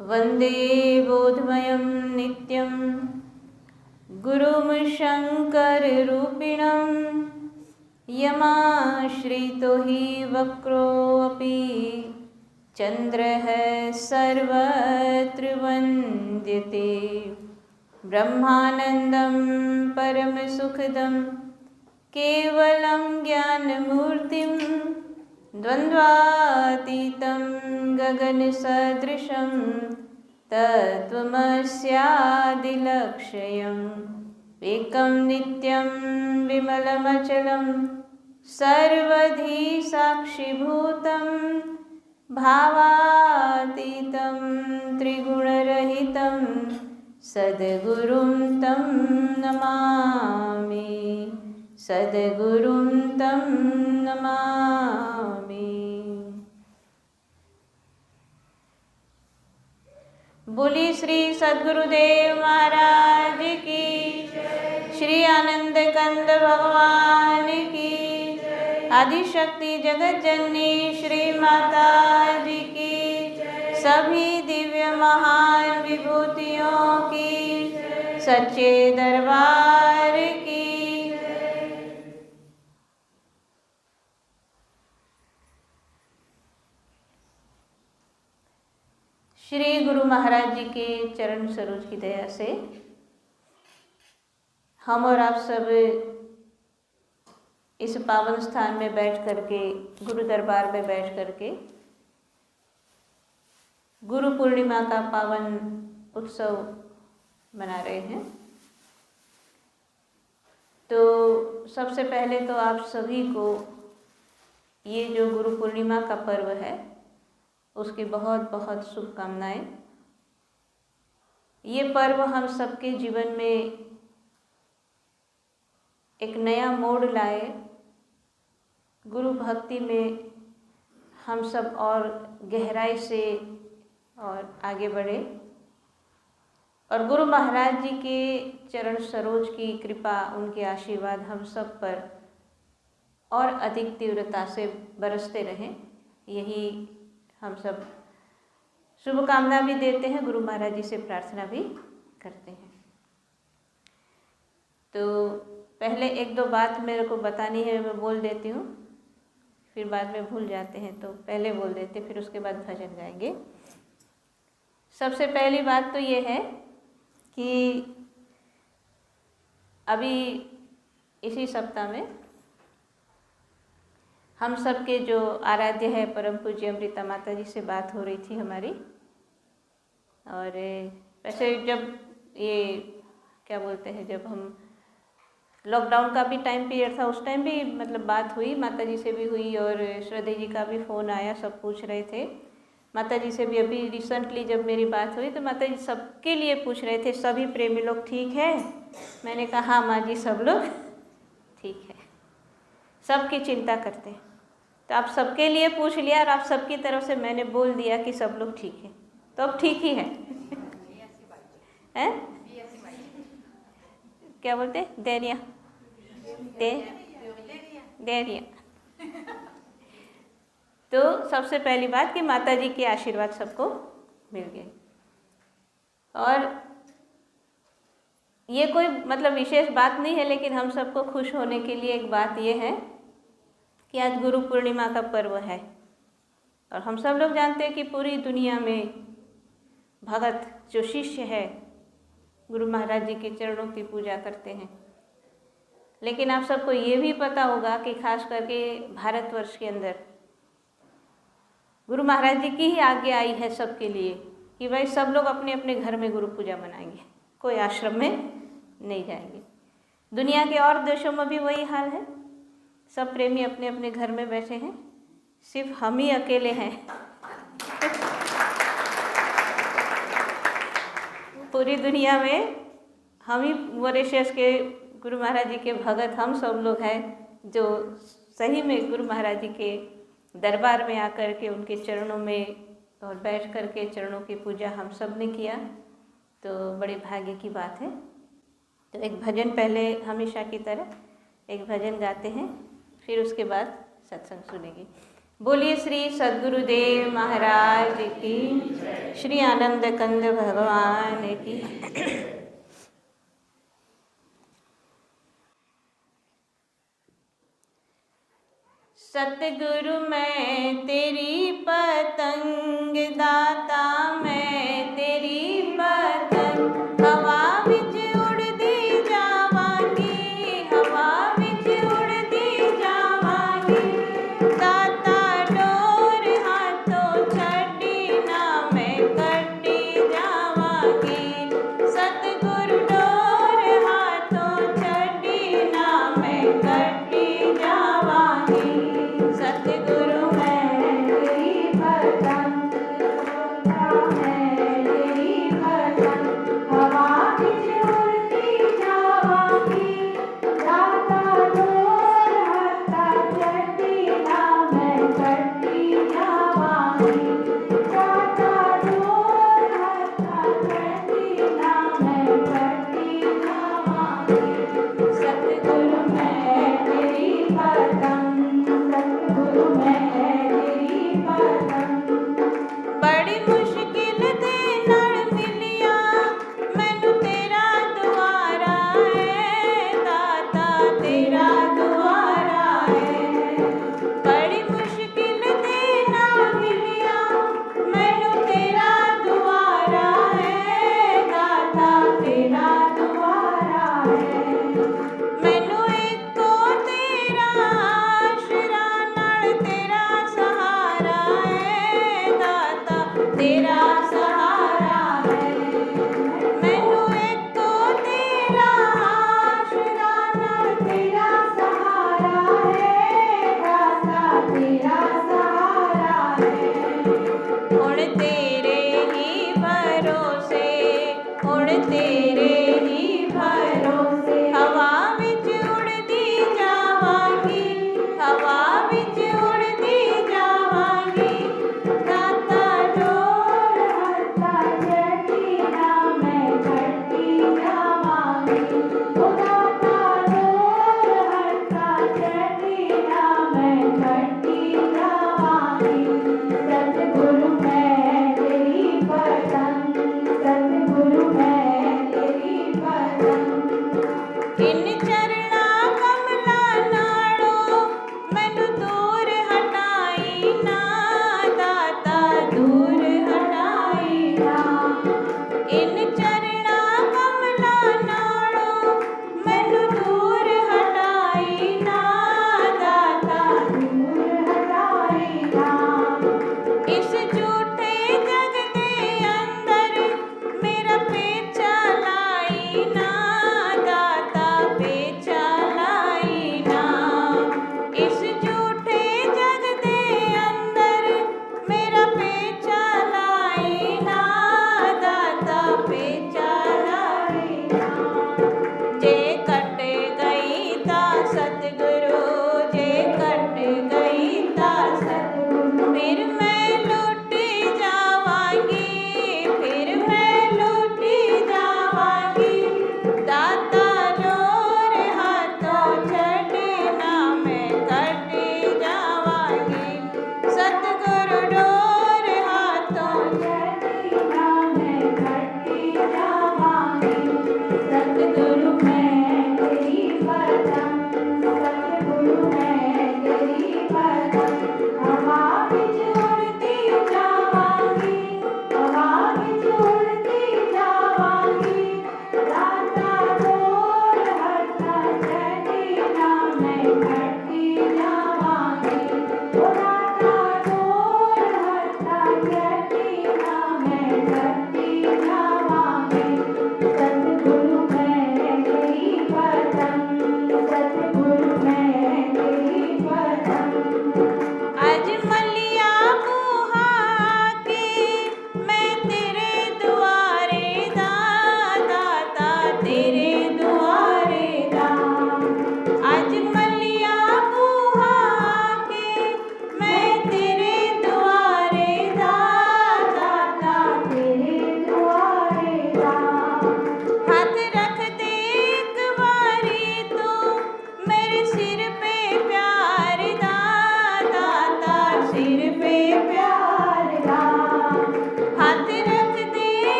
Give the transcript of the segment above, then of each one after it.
वन्दे बोधमयं नित्यं गुरुं शङ्कररूपिणं यमाश्रितो हि वक्रोऽपि चन्द्रः सर्वत्र वन्द्यते। ब्रह्मानन्दं परमसुखदं केवलं ज्ञानमूर्तिं द्वन्द्वातीतं गगनसदृशं तत्त्वमस्यादिलक्ष्यम् एकं नित्यं विमलमचलं सर्वधी साक्षिभूतं भावातीतं त्रिगुणरहितं सद्गुरुं तं नमामि, सद्गुरुं तं नमामि। बोली श्री सद्गुरुदेव महाराज की, श्री आनंद कंद भगवान की, आदिशक्ति जगत जननी श्री माता जी की, सभी दिव्य महान विभूतियों की, सच्चे दरबार की। श्री गुरु महाराज जी के चरण सरोज की दया से हम और आप सब इस पावन स्थान में बैठ करके, गुरु दरबार में बैठ करके गुरु पूर्णिमा का पावन उत्सव मना रहे हैं। तो सबसे पहले तो आप सभी को ये जो गुरु पूर्णिमा का पर्व है उसकी बहुत बहुत शुभकामनाएं। ये पर्व हम सबके जीवन में एक नया मोड़ लाए, गुरु भक्ति में हम सब और गहराई से और आगे बढ़े और गुरु महाराज जी के चरण सरोज की कृपा, उनके आशीर्वाद हम सब पर और अधिक तीव्रता से बरसते रहें। यही हम सब शुभकामना भी देते हैं, गुरु महाराज जी से प्रार्थना भी करते हैं। तो पहले एक दो बात मेरे को बतानी है, मैं बोल देती हूँ, फिर बाद में भूल जाते हैं, तो पहले बोल देते, फिर उसके बाद भजन गाएंगे। सबसे पहली बात तो ये है कि अभी इसी सप्ताह में हम सब के जो आराध्य है परम पूज्य अमृता माता जी से बात हो रही थी हमारी। और वैसे जब ये क्या बोलते हैं, जब हम लॉकडाउन का भी टाइम पीरियड था उस टाइम भी मतलब बात हुई, माता जी से भी हुई और श्रद्धे जी का भी फ़ोन आया, सब पूछ रहे थे। माता जी से भी अभी रिसेंटली जब मेरी बात हुई तो माता जी सबके लिए पूछ रहे थे, सभी प्रेमी लोग ठीक है? मैंने कहा हाँ माँ जी, सब लोग ठीक है, सबकी चिंता करते हैं। तो आप सबके लिए पूछ लिया और आप सबकी तरफ से मैंने बोल दिया कि सब लोग ठीक है, तो अब ठीक ही है। हैं? क्या बोलते? देरिया तो सबसे पहली बात कि माता जी के आशीर्वाद सबको मिल गए। और ये कोई मतलब विशेष बात नहीं है, लेकिन हम सबको खुश होने के लिए एक बात ये है कि आज गुरु पूर्णिमा का पर्व है और हम सब लोग जानते हैं कि पूरी दुनिया में भगत जो शिष्य है गुरु महाराज जी के चरणों की पूजा करते हैं। लेकिन आप सबको ये भी पता होगा कि खास करके भारतवर्ष के अंदर गुरु महाराज जी की ही आज्ञा आई है सबके लिए कि भाई सब लोग अपने अपने घर में गुरु पूजा मनाएंगे, कोई आश्रम में नहीं जाएंगे। दुनिया के और देशों में भी वही हाल है, सब प्रेमी अपने अपने घर में बैठे हैं, सिर्फ हम ही अकेले हैं पूरी दुनिया में हम ही मॉरिशस के गुरु महाराज जी के भगत, हम सब लोग हैं जो सही में गुरु महाराज जी के दरबार में आकर के उनके चरणों में और बैठ कर के चरणों की पूजा हम सब ने किया, तो बड़े भाग्य की बात है। तो एक भजन पहले हमेशा की तरह एक भजन गाते हैं, फिर उसके बाद सत्संग सुनेंगे। बोलिए श्री सद्गुरुदेव महाराज की, श्री आनंद कंद भगवान की। सतगुरु मैं तेरी पतंग, दाता मैं तेरी पतंग, हवा विच उड़दी जावांगी, हवा विच उड़दी जावांगी, दाता डोर हाथों छड्डी ना मैं कट्टी जावांगी, सतगुरु डोर हाथों छड्डी ना मैं कट्टी जावांगी, सतगुरु मैं तेरी पतंग, मैं तेरी पतंग, हवा विच उड़ती जावांगी, दाता डोर हाथों छड्डी ना मैं कट्टी जावांगी, दाता डोर हाथों छड्डी ना मैं कट्टी जावांगी, सतगुरु मैं तेरी पतंग, सतगुरु मैं तेरी पतंग, बड़ी मुश्किल दे नाल मिलिया मैनू तेरा दुआरा है, दाता तेरा दुआरा है, बड़ी मुश्किल दे नाल मिलिया मैनू तेरा दुआरा है, दाता तेरा दुआरा है, मैनू इको तेरा आशरा नाल तेरा सहारा है, दाता तेरा सहारा है, मैनू इको तेरा आशरा नाल तेरा सहारा है, दाता तेरा सहारा है, हुण तेरे ही भरोसे, हुण तेरे ही भरोसे, हवा विच उड़दी जावांगी, हवा विच उड़दी जावांगी, दाता डोर हाथों छड्डी ना मैं कट्टी जावांगी, ओ दाता डोर हाथों छड्डी ना मैं कट्टी जावांगी, सतगुरु मैं तेरी पतंग, सतगुरु मैं तेरी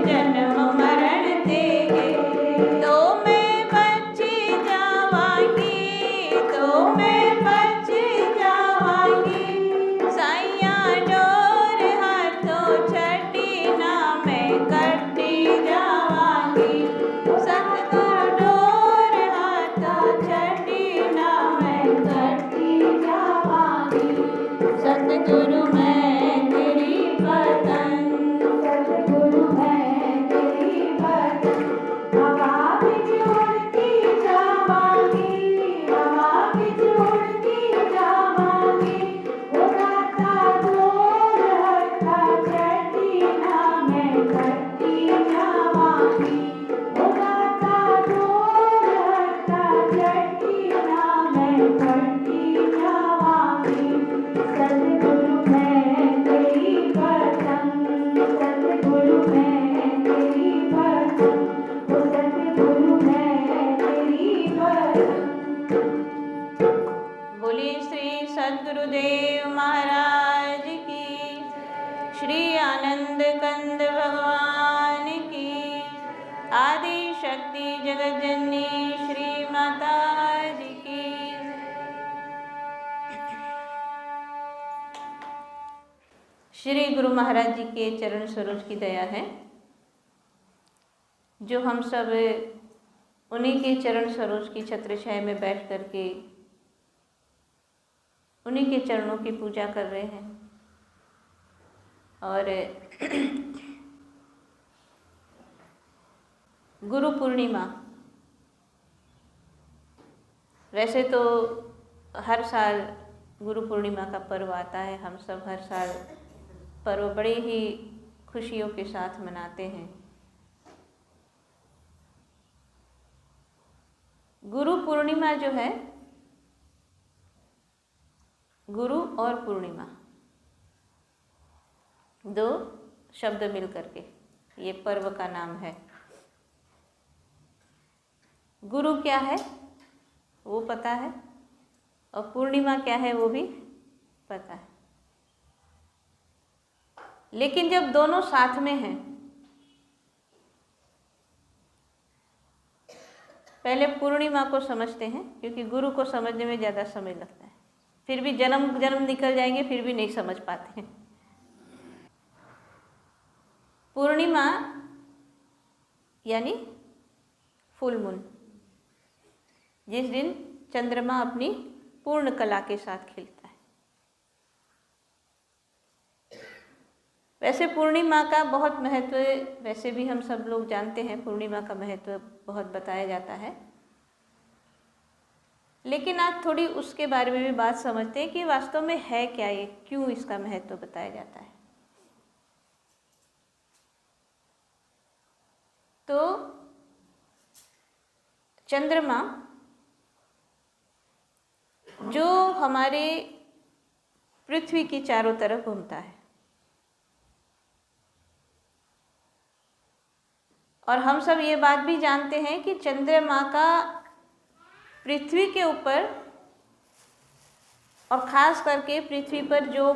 जन्म मरण तेगे, तो मैं बच जावांगी, तो मैं बच जावांगी। साइया डोर हाथों छड़ी ना मैं कटी जावांगी, सतगुरु डोर हाथों छड़ी ना मैं कटी जावांगी। सतगुरु मैं तेरी पतंग, सतगुरु मैं तेरी पतंग। हवा विच उड़ती जावांगी, हवा विच उड़ती जावांगी। ओ दाता डोर हाथों छड़ी ना मैं कटी जावांगी, ओ दाता डोर हाथों छड़ी ना मैं कटी जावांगी। सतगुरु मैं तेरी पतंग, सतगुरु मैं तेरी पतंग, ओ सतगुरु मैं तेरी पतंग। बोलिए श्री सद्गुरुदेव महाराज की, श्री आनंद कंद भगवान की, आदि शक्ति जगत जननी श्री माता जी की। श्री गुरु महाराज जी के चरण सरोज की दया है जो हम सब उन्हीं के चरण सरोज की छत्र छाया में बैठ करके उन्हीं के चरणों की पूजा कर रहे हैं। और गुरु पूर्णिमा वैसे तो हर साल गुरु पूर्णिमा का पर्व आता है, हम सब हर साल पर्व बड़े ही खुशियों के साथ मनाते हैं। गुरु पूर्णिमा जो है, गुरु और पूर्णिमा दो शब्द मिल करके ये पर्व का नाम है। गुरु क्या है वो पता है और पूर्णिमा क्या है वो भी पता है, लेकिन जब दोनों साथ में हैं, पहले पूर्णिमा को समझते हैं क्योंकि गुरु को समझने में ज़्यादा समय लगता है। फिर भी जन्म जन्म निकल जाएंगे फिर भी नहीं समझ पाते हैं। पूर्णिमा यानी फुल मून, जिस दिन चंद्रमा अपनी पूर्ण कला के साथ खिलता है। वैसे पूर्णिमा का बहुत महत्व, वैसे भी हम सब लोग जानते हैं पूर्णिमा का महत्व बहुत बताया जाता है, लेकिन आज थोड़ी उसके बारे में भी बात समझते हैं कि वास्तव में है क्या ये, क्यों इसका महत्व बताया जाता है। तो चंद्रमा जो हमारे पृथ्वी की चारों तरफ घूमता है, और हम सब ये बात भी जानते हैं कि चंद्रमा का पृथ्वी के ऊपर और ख़ास करके पृथ्वी पर जो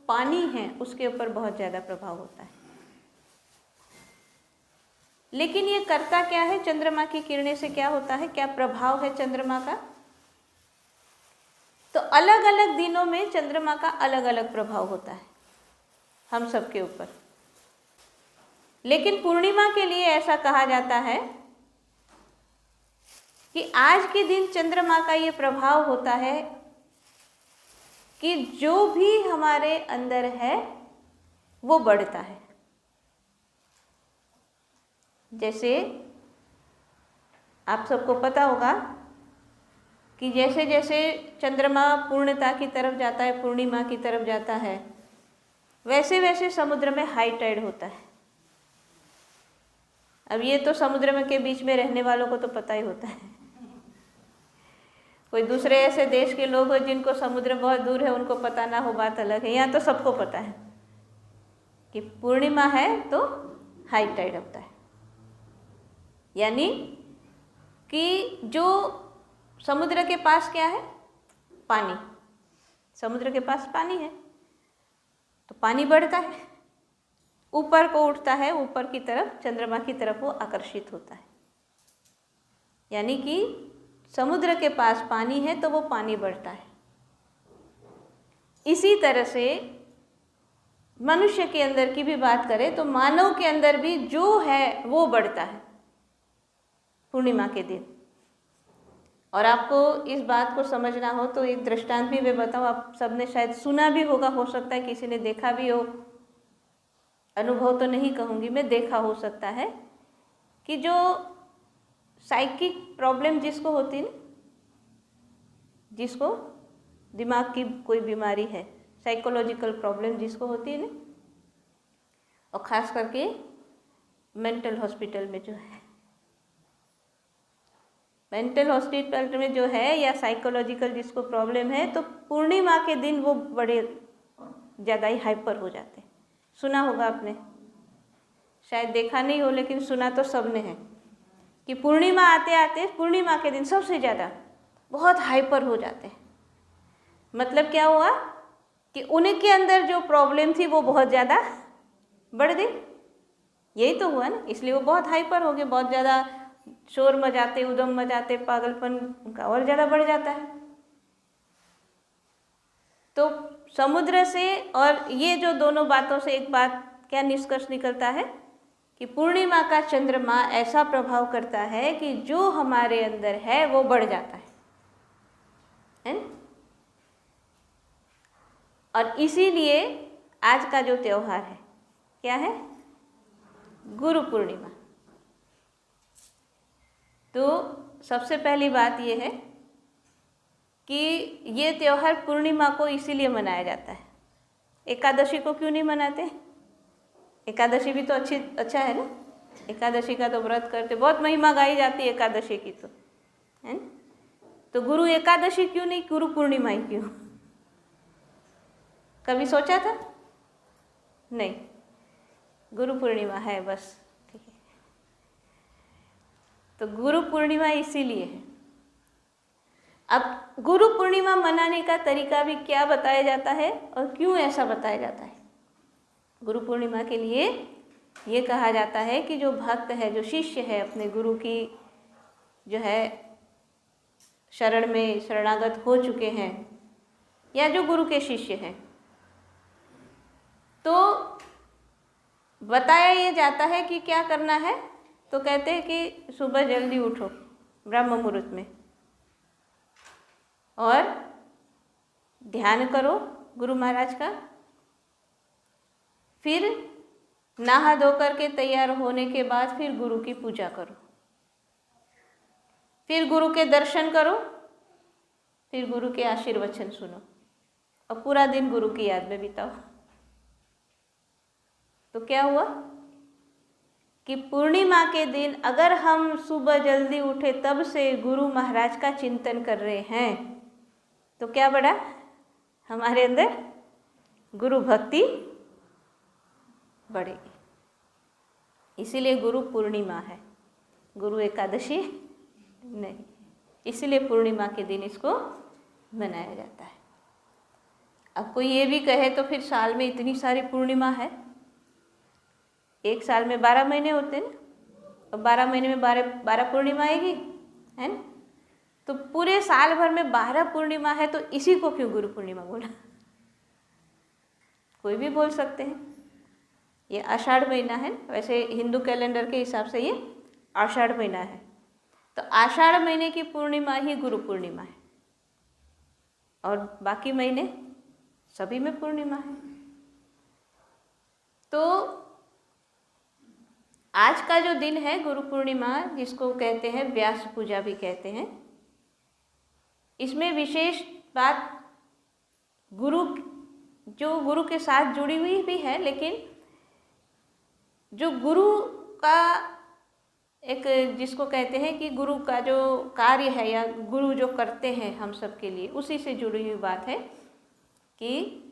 पानी है उसके ऊपर बहुत ज़्यादा प्रभाव होता है। लेकिन ये करता क्या है, चंद्रमा की किरणें से क्या होता है, क्या प्रभाव है चंद्रमा का? तो अलग अलग दिनों में चंद्रमा का अलग अलग प्रभाव होता है हम सब के ऊपर। लेकिन पूर्णिमा के लिए ऐसा कहा जाता है कि आज के दिन चंद्रमा का ये प्रभाव होता है कि जो भी हमारे अंदर है वो बढ़ता है। जैसे आप सबको पता होगा कि जैसे जैसे चंद्रमा पूर्णता की तरफ जाता है, पूर्णिमा की तरफ जाता है, वैसे वैसे समुद्र में हाई टाइड होता है। अब ये तो समुद्र में के बीच में रहने वालों को तो पता ही होता है। कोई दूसरे ऐसे देश के लोग हो जिनको समुद्र बहुत दूर है, उनको पता ना हो, बात अलग है। यहाँ तो सबको पता है कि पूर्णिमा है तो हाई टाइड होता है, यानी कि जो समुद्र के पास क्या है, पानी। समुद्र के पास पानी है तो पानी बढ़ता है, ऊपर को उठता है, ऊपर की तरफ, चंद्रमा की तरफ वो आकर्षित होता है। यानी कि समुद्र के पास पानी है तो वो पानी बढ़ता है। इसी तरह से मनुष्य के अंदर की भी बात करें तो मानव के अंदर भी जो है वो बढ़ता है पूर्णिमा के दिन। और आपको इस बात को समझना हो तो एक दृष्टांत भी मैं बताऊँ, आप सबने शायद सुना भी होगा, हो सकता है किसी ने देखा भी हो, अनुभव तो नहीं कहूँगी मैं, देखा हो सकता है कि जो साइकिक प्रॉब्लम जिसको होती है, जिसको दिमाग की कोई बीमारी है, साइकोलॉजिकल प्रॉब्लम जिसको होती है ना, और ख़ास करके मेंटल हॉस्पिटल में जो है, मेंटल हॉस्पिटल में जो है या साइकोलॉजिकल जिसको प्रॉब्लम है, तो पूर्णिमा के दिन वो बड़े ज़्यादा ही हाइपर हो जाते हैं। सुना होगा आपने, शायद देखा नहीं हो लेकिन सुना तो सबने है कि पूर्णिमा आते आते पूर्णिमा के दिन सबसे ज़्यादा बहुत हाइपर हो जाते हैं। मतलब क्या हुआ कि उनके अंदर जो प्रॉब्लम थी वो बहुत ज़्यादा बढ़ गई, यही तो हुआ ना, इसलिए वो बहुत हाइपर हो गए, बहुत ज़्यादा शोर मचाते, उधम मचाते, पागलपन उनका और ज़्यादा बढ़ जाता है। तो समुद्र से और ये जो दोनों बातों से एक बात क्या निष्कर्ष निकलता है कि पूर्णिमा का चंद्रमा ऐसा प्रभाव करता है कि जो हमारे अंदर है वो बढ़ जाता है ना? और इसीलिए आज का जो त्योहार है क्या है, गुरु पूर्णिमा। तो सबसे पहली बात ये है कि ये त्यौहार पूर्णिमा को इसीलिए मनाया जाता है। एकादशी को क्यों नहीं मनाते? एकादशी भी तो अच्छा है ना, एकादशी का तो व्रत करते, बहुत महिमा गाई जाती है एकादशी की तो, है ना? तो गुरु एकादशी क्यों नहीं, गुरु पूर्णिमा ही क्यों? कभी सोचा था? नहीं, गुरु पूर्णिमा है बस, ठीक है। तो गुरु पूर्णिमा इसीलिए है। अब गुरु पूर्णिमा मनाने का तरीका भी क्या बताया जाता है और क्यों ऐसा बताया जाता है? गुरु पूर्णिमा के लिए ये कहा जाता है कि जो भक्त है, जो शिष्य है, अपने गुरु की जो है शरण में शरणागत हो चुके हैं या जो गुरु के शिष्य हैं, तो बताया ये जाता है कि क्या करना है। तो कहते हैं कि सुबह जल्दी उठो ब्रह्म मुहूर्त में और ध्यान करो गुरु महाराज का, फिर नहा धो करके तैयार होने के बाद फिर गुरु की पूजा करो, फिर गुरु के दर्शन करो, फिर गुरु के आशीर्वचन सुनो और पूरा दिन गुरु की याद में बिताओ। तो क्या हुआ कि पूर्णिमा के दिन अगर हम सुबह जल्दी उठे तब से गुरु महाराज का चिंतन कर रहे हैं तो क्या बढ़ा, हमारे अंदर गुरु भक्ति बढ़ेगी। इसीलिए गुरु पूर्णिमा है, गुरु एकादशी नहीं, इसीलिए पूर्णिमा के दिन इसको मनाया जाता है। अब कोई ये भी कहे तो फिर साल में इतनी सारी पूर्णिमा है, एक साल में 12 महीने होते हैं ना, और 12 महीने में 12 पूर्णिमा आएगी, है ना? तो पूरे साल भर में 12 पूर्णिमा है, तो इसी को क्यों गुरु पूर्णिमा बोला? कोई भी बोल सकते हैं। ये आषाढ़ महीना है, वैसे हिंदू कैलेंडर के हिसाब से ये आषाढ़ महीना है, तो आषाढ़ महीने की पूर्णिमा ही गुरु पूर्णिमा है, और बाकी महीने सभी में पूर्णिमा है। तो आज का जो दिन है गुरु पूर्णिमा, जिसको कहते हैं व्यास पूजा भी कहते हैं, इसमें विशेष बात जो गुरु के साथ जुड़ी हुई भी है, लेकिन जो गुरु का एक, जिसको कहते हैं कि गुरु का जो कार्य है या गुरु जो करते हैं हम सब के लिए, उसी से जुड़ी हुई बात है कि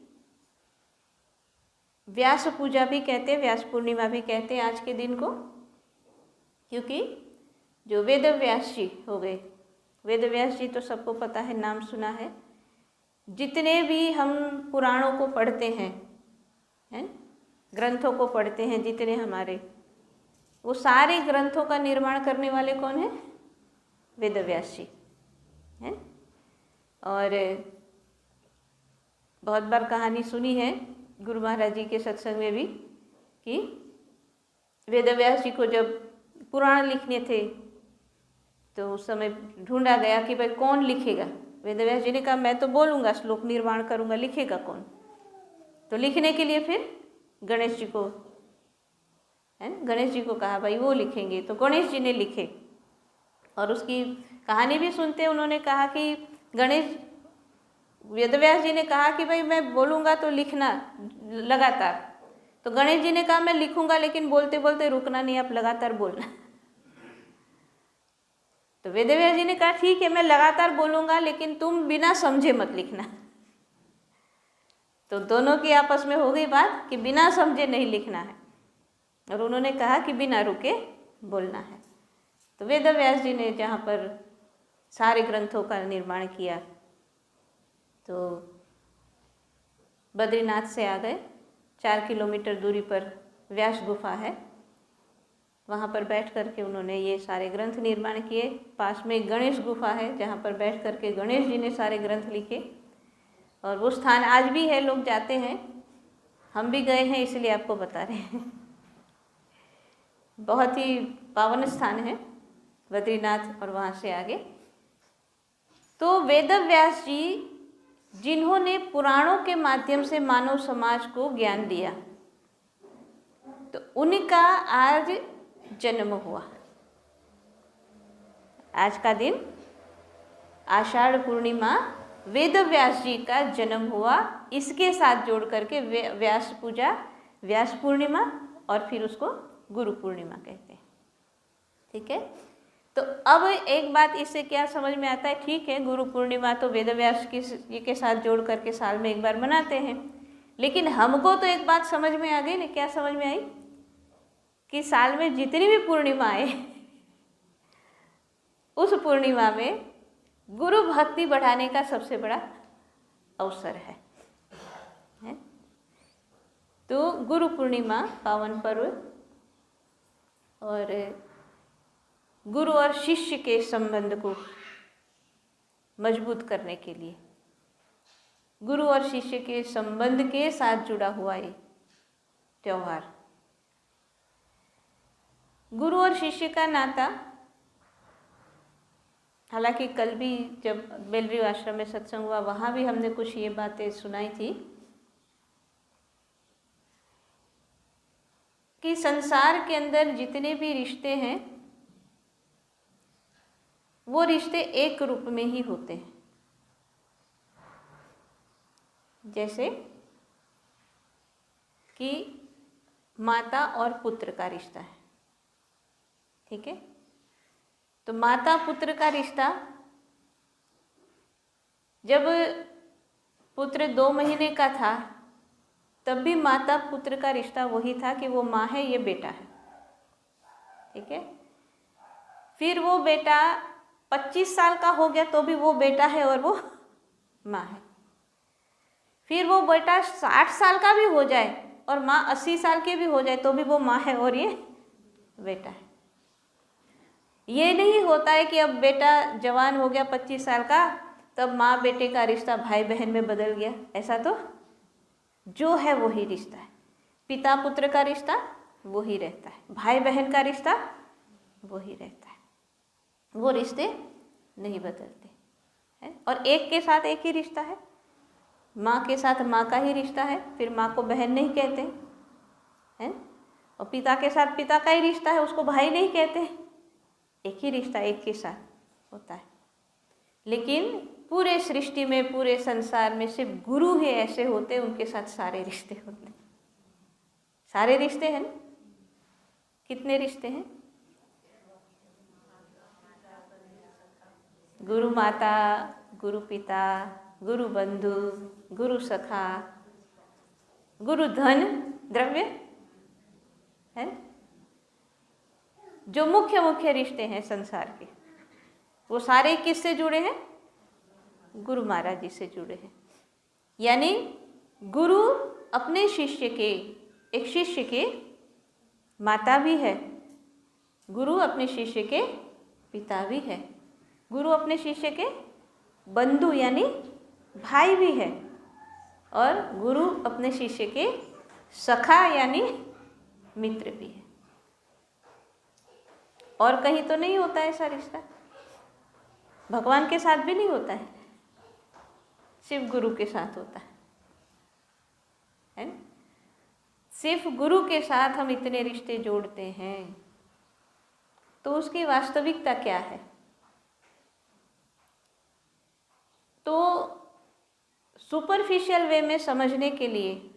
व्यास पूजा भी कहते हैं, व्यास पूर्णिमा भी कहते हैं आज के दिन को, क्योंकि जो वेद व्यास जी हो गए, वेद व्यास जी तो सबको पता है, नाम सुना है, जितने भी हम पुराणों को पढ़ते हैं, ग्रंथों को पढ़ते हैं जितने हमारे, वो सारे ग्रंथों का निर्माण करने वाले कौन है? वेदव्यास जी हैं। और बहुत बार कहानी सुनी है गुरु महाराज जी के सत्संग में भी कि वेदव्यास जी को जब पुराण लिखने थे तो उस समय ढूंढा गया कि भाई कौन लिखेगा। वेदव्यास जी ने कहा मैं तो बोलूँगा, श्लोक निर्माण करूँगा, लिखेगा कौन? तो लिखने के लिए फिर गणेश जी को, है गणेश जी को कहा भाई वो लिखेंगे। तो गणेश जी ने लिखे और उसकी कहानी भी सुनते हैं। उन्होंने कहा कि वेदव्यास जी ने कहा कि भाई मैं बोलूँगा तो लिखना लगातार। तो गणेश जी ने कहा मैं लिखूँगा लेकिन बोलते बोलते रुकना नहीं, आप लगातार बोलना। तो वेदव्यास जी ने कहा ठीक है मैं लगातार बोलूँगा लेकिन तुम बिना समझे मत लिखना। तो दोनों की आपस में हो गई बात कि बिना समझे नहीं लिखना है, और उन्होंने कहा कि बिना रुके बोलना है। तो वेदव्यास जी ने जहाँ पर सारे ग्रंथों का निर्माण किया तो बद्रीनाथ से आ गए। 4 किलोमीटर दूरी पर व्यास गुफा है, वहाँ पर बैठ करके उन्होंने ये सारे ग्रंथ निर्माण किए। पास में एक गणेश गुफा है जहाँ पर बैठ करके गणेश जी ने सारे ग्रंथ लिखे, और वो स्थान आज भी है, लोग जाते हैं, हम भी गए हैं इसलिए आपको बता रहे हैं। बहुत ही पावन स्थान है बद्रीनाथ और वहाँ से आगे। तो वेदव्यास जी जिन्होंने पुराणों के माध्यम से मानव समाज को ज्ञान दिया, तो उनका आज जन्म हुआ। आज का दिन आषाढ़ पूर्णिमा वेदव्यास जी का जन्म हुआ। इसके साथ जोड़ करके व्यास पूजा, व्यास पूर्णिमा और फिर उसको गुरु पूर्णिमा कहते हैं। ठीक है, तो अब एक बात इससे क्या समझ में आता है, ठीक है गुरु पूर्णिमा तो वेदव्यास जी के साथ जोड़ करके साल में एक बार मनाते हैं, लेकिन हमको तो एक बात समझ में आ गई ना। क्या समझ में आई? कि साल में जितनी भी पूर्णिमा आए उस पूर्णिमा में गुरु भक्ति बढ़ाने का सबसे बड़ा अवसर है। तो गुरु पूर्णिमा पावन पर्व, और गुरु और शिष्य के संबंध को मजबूत करने के लिए, गुरु और शिष्य के संबंध के साथ जुड़ा हुआ ये त्योहार। गुरु और शिष्य का नाता, हालांकि कल भी जब बेलरी आश्रम में सत्संग हुआ वहाँ भी हमने कुछ ये बातें सुनाई थी कि संसार के अंदर जितने भी रिश्ते हैं वो रिश्ते एक रूप में ही होते हैं। जैसे कि माता और पुत्र का रिश्ता है, ठीक है। तो माता पुत्र का रिश्ता, जब पुत्र 2 महीने का था तब भी माता पुत्र का रिश्ता वही था कि वो माँ है, ये बेटा है, ठीक है। फिर वो बेटा 25 साल का हो गया तो भी वो बेटा है और वो माँ है। फिर वो बेटा 60 साल का भी हो जाए और माँ 80 साल के भी हो जाए तो भी वो माँ है और ये बेटा है। ये नहीं होता है कि अब बेटा जवान हो गया 25 साल का तब माँ बेटे का रिश्ता भाई बहन में बदल गया, ऐसा तो जो है वही रिश्ता है। पिता पुत्र का रिश्ता वही रहता है, भाई बहन का रिश्ता वही रहता है, वो रिश्ते नहीं बदलते हैं। और एक के साथ एक ही रिश्ता है, माँ के साथ माँ का ही रिश्ता है, फिर माँ को बहन नहीं कहते हैं। और पिता के साथ पिता का ही रिश्ता है, उसको भाई नहीं कहते, एक ही रिश्ता एक के साथ होता है। लेकिन पूरे सृष्टि में, पूरे संसार में सिर्फ गुरु ही ऐसे होते हैं, उनके साथ सारे रिश्ते होते हैं। सारे रिश्ते हैं, कितने रिश्ते हैं? गुरु माता, गुरु पिता, गुरु बंधु, गुरु सखा, गुरु धन द्रव्य है। जो मुख्य मुख्य रिश्ते हैं संसार के, वो सारे किससे जुड़े हैं? गुरु महाराज जी से जुड़े हैं। यानी गुरु अपने शिष्य के एक शिष्य के माता भी है, गुरु अपने शिष्य के पिता भी है, गुरु अपने शिष्य के बंधु यानी भाई भी है, और गुरु अपने शिष्य के सखा यानी मित्र भी है। और कहीं तो नहीं होता है ऐसा रिश्ता, भगवान के साथ भी नहीं होता है, सिर्फ गुरु के साथ होता है ना? सिर्फ गुरु के साथ हम इतने रिश्ते जोड़ते हैं, तो उसकी वास्तविकता क्या है? तो सुपरफिशियल वे में समझने के लिए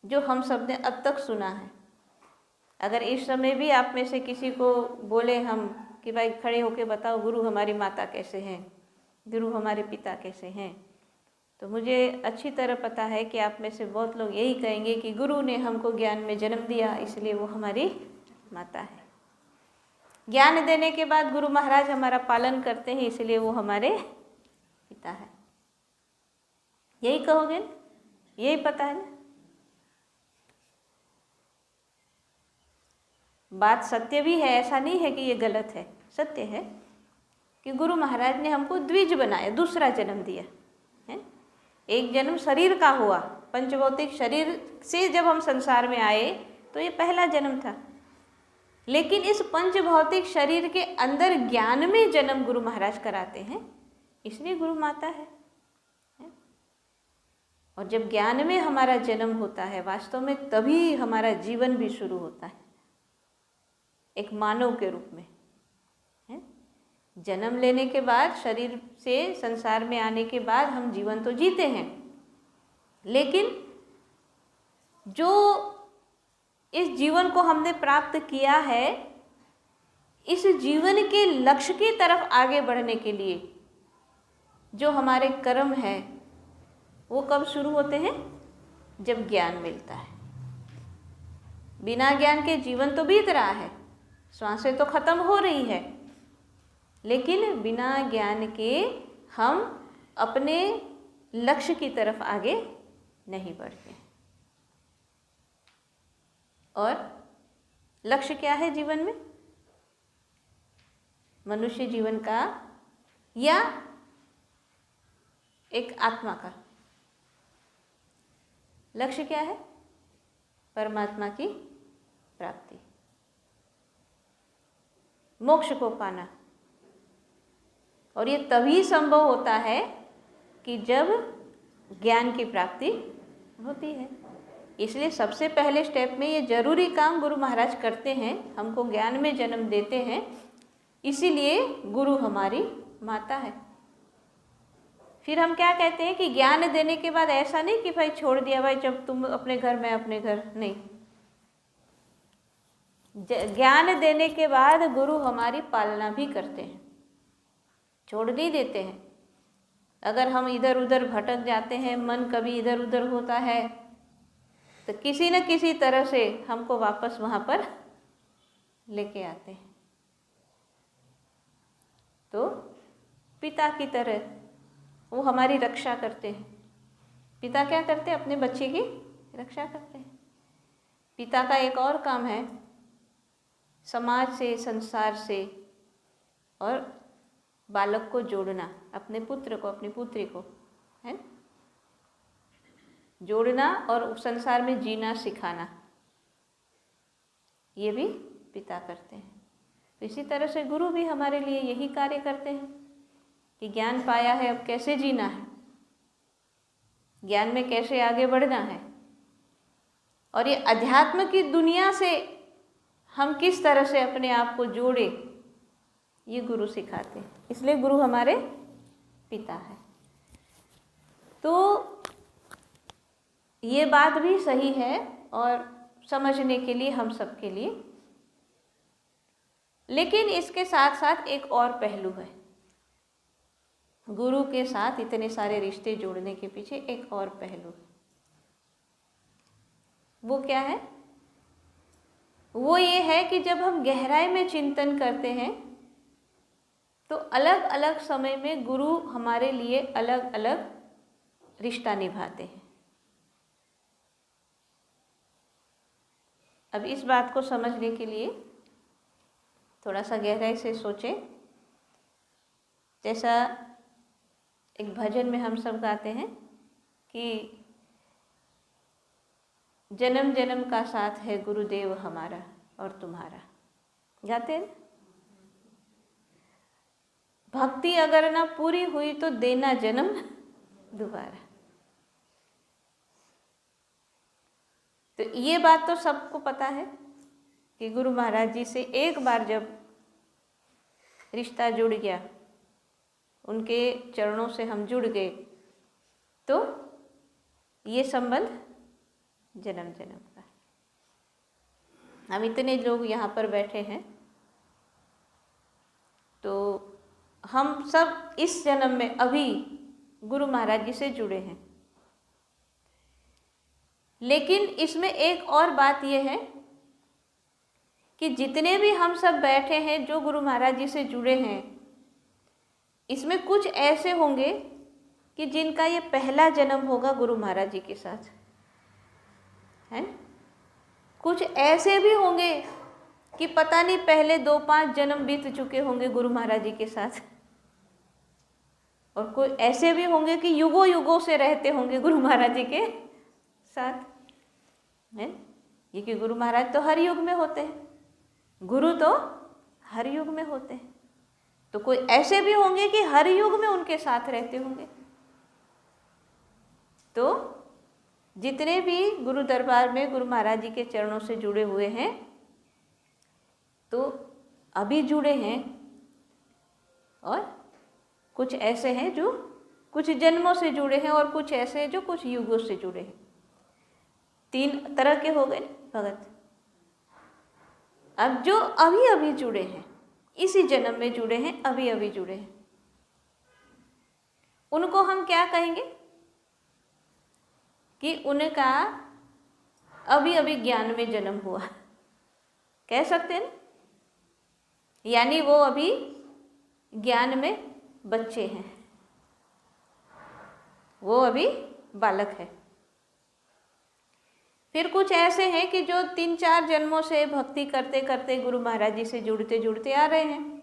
जो हम सब ने अब तक सुना है, अगर इस समय भी आप में से किसी को बोले हम कि भाई खड़े होके बताओ गुरु हमारी माता कैसे हैं, गुरु हमारे पिता कैसे हैं, तो मुझे अच्छी तरह पता है कि आप में से बहुत लोग यही कहेंगे कि गुरु ने हमको ज्ञान में जन्म दिया इसलिए वो हमारी माता है। ज्ञान देने के बाद गुरु महाराज हमारा पालन करते हैं इसलिए वो हमारे पिता है। यही कहोगे ना? यही पता है ना? बात सत्य भी है, ऐसा नहीं है कि ये गलत है, सत्य है कि गुरु महाराज ने हमको द्विज बनाया, दूसरा जन्म दिया है। एक जन्म शरीर का हुआ, पंचभौतिक शरीर से जब हम संसार में आए तो ये पहला जन्म था, लेकिन इस पंचभौतिक शरीर के अंदर ज्ञान में जन्म गुरु महाराज कराते हैं, इसलिए गुरु माता है। और जब ज्ञान में हमारा जन्म होता है वास्तव में, तभी हमारा जीवन भी शुरू होता है एक मानव के रूप में है। जन्म लेने के बाद, शरीर से संसार में आने के बाद हम जीवन तो जीते हैं, लेकिन जो इस जीवन को हमने प्राप्त किया है, इस जीवन के लक्ष्य की तरफ आगे बढ़ने के लिए जो हमारे कर्म है वो कब शुरू होते हैं? जब ज्ञान मिलता है। बिना ज्ञान के जीवन तो बीत रहा है, श्वासें तो खत्म हो रही है, लेकिन बिना ज्ञान के हम अपने लक्ष्य की तरफ आगे नहीं बढ़ते। और लक्ष्य क्या है जीवन में? मनुष्य जीवन का या एक आत्मा का लक्ष्य क्या है? परमात्मा की प्राप्ति, मोक्ष को पाना। और ये तभी संभव होता है कि जब ज्ञान की प्राप्ति होती है। इसलिए सबसे पहले स्टेप में ये जरूरी काम गुरु महाराज करते हैं, हमको ज्ञान में जन्म देते हैं, इसीलिए गुरु हमारी माता है। फिर हम क्या कहते हैं कि ज्ञान देने के बाद ऐसा नहीं कि भाई छोड़ दिया, भाई जब तुम अपने घर मैं अपने घर, नहीं। ज्ञान देने के बाद गुरु हमारी पालना भी करते हैं, छोड़ नहीं देते हैं। अगर हम इधर उधर भटक जाते हैं, मन कभी इधर उधर होता है, तो किसी न किसी तरह से हमको वापस वहाँ पर लेके आते हैं। तो पिता की तरह वो हमारी रक्षा करते हैं। पिता क्या करते हैं? अपने बच्चे की रक्षा करते हैं। पिता का एक और काम है, समाज से, संसार से और बालक को जोड़ना, अपने पुत्र को, अपनी पुत्री को, है जोड़ना और संसार में जीना सिखाना, ये भी पिता करते हैं। तो इसी तरह से गुरु भी हमारे लिए यही कार्य करते हैं कि ज्ञान पाया है, अब कैसे जीना है, ज्ञान में कैसे आगे बढ़ना है, और ये अध्यात्म की दुनिया से हम किस तरह से अपने आप को जोड़े, ये गुरु सिखाते हैं। इसलिए गुरु हमारे पिता है। तो ये बात भी सही है और समझने के लिए हम सब के लिए, लेकिन इसके साथ साथ एक और पहलू है। गुरु के साथ इतने सारे रिश्ते जोड़ने के पीछे एक और पहलू है। वो क्या है? वो ये है कि जब हम गहराई में चिंतन करते हैं तो अलग अलग समय में गुरु हमारे लिए अलग अलग रिश्ता निभाते हैं। अब इस बात को समझने के लिए थोड़ा सा गहराई से सोचें। जैसा एक भजन में हम सब गाते हैं कि जन्म जन्म का साथ है गुरुदेव हमारा और तुम्हारा, गाते हैं। भक्ति अगर ना पूरी हुई तो देना जन्म दोबारा। तो ये बात तो सबको पता है कि गुरु महाराज जी से एक बार जब रिश्ता जुड़ गया, उनके चरणों से हम जुड़ गए, तो ये संबंध जन्म जन्म का। हम इतने लोग यहाँ पर बैठे हैं, तो हम सब इस जन्म में अभी गुरु महाराज जी से जुड़े हैं। लेकिन इसमें एक और बात यह है कि जितने भी हम सब बैठे हैं जो गुरु महाराज जी से जुड़े हैं, इसमें कुछ ऐसे होंगे कि जिनका ये पहला जन्म होगा गुरु महाराज जी के साथ, है। कुछ ऐसे भी होंगे कि पता नहीं पहले 2-5 जन्म बीत चुके होंगे गुरु महाराज जी के साथ, और कोई ऐसे भी होंगे कि युगों युगों से रहते होंगे गुरु महाराज जी के साथ, है। ये कि गुरु महाराज तो हर युग में होते हैं, गुरु तो हर युग में होते हैं, तो कोई ऐसे भी होंगे कि हर युग में उनके साथ रहते होंगे। तो जितने भी गुरु दरबार में गुरु महाराज जी के चरणों से जुड़े हुए हैं, तो अभी जुड़े हैं, और कुछ ऐसे हैं जो कुछ जन्मों से जुड़े हैं, और कुछ ऐसे हैं जो कुछ युगों से जुड़े हैं। 3 तरह के हो गए भगत। अब जो अभी अभी जुड़े हैं, इसी जन्म में जुड़े हैं, अभी अभी जुड़े हैं, उनको हम क्या कहेंगे कि उनका अभी अभी ज्ञान में जन्म हुआ, कह सकते हैं ना। यानी वो अभी ज्ञान में बच्चे हैं, वो अभी बालक है। फिर कुछ ऐसे हैं कि जो 3-4 जन्मों से भक्ति करते करते गुरु महाराज जी से जुड़ते जुड़ते आ रहे हैं,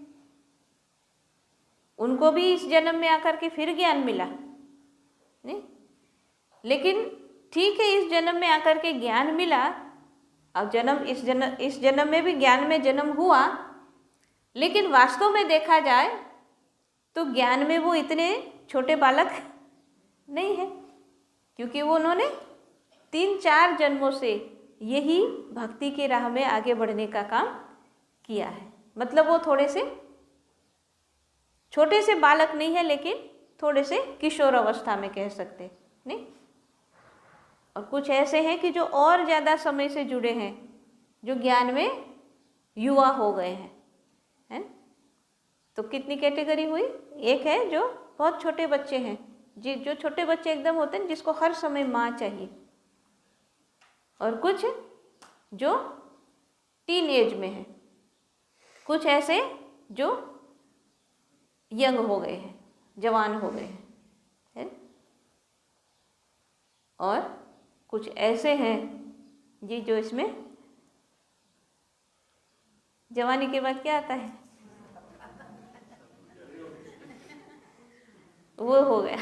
उनको भी इस जन्म में आकर के फिर ज्ञान मिला, नहीं। लेकिन ठीक है, इस जन्म में आकर के ज्ञान मिला, अब इस जन्म में भी ज्ञान में जन्म हुआ, लेकिन वास्तव में देखा जाए तो ज्ञान में वो इतने छोटे बालक नहीं है, क्योंकि वो उन्होंने 3-4 जन्मों से यही भक्ति के राह में आगे बढ़ने का काम किया है। मतलब वो थोड़े से छोटे से बालक नहीं है, लेकिन थोड़े से किशोर अवस्था में कह सकते, नहीं। और कुछ ऐसे हैं कि जो और ज़्यादा समय से जुड़े हैं, जो ज्ञान में युवा हो गए हैं, हैं। तो कितनी कैटेगरी हुई? एक है जो बहुत छोटे बच्चे हैं, जो छोटे बच्चे एकदम होते हैं, जिसको हर समय माँ चाहिए, और कुछ जो टीन एज में है, कुछ ऐसे जो यंग हो गए हैं, जवान हो गए हैं, है? और कुछ ऐसे हैं जी जो इसमें जवानी के बाद क्या आता है, वो हो गया।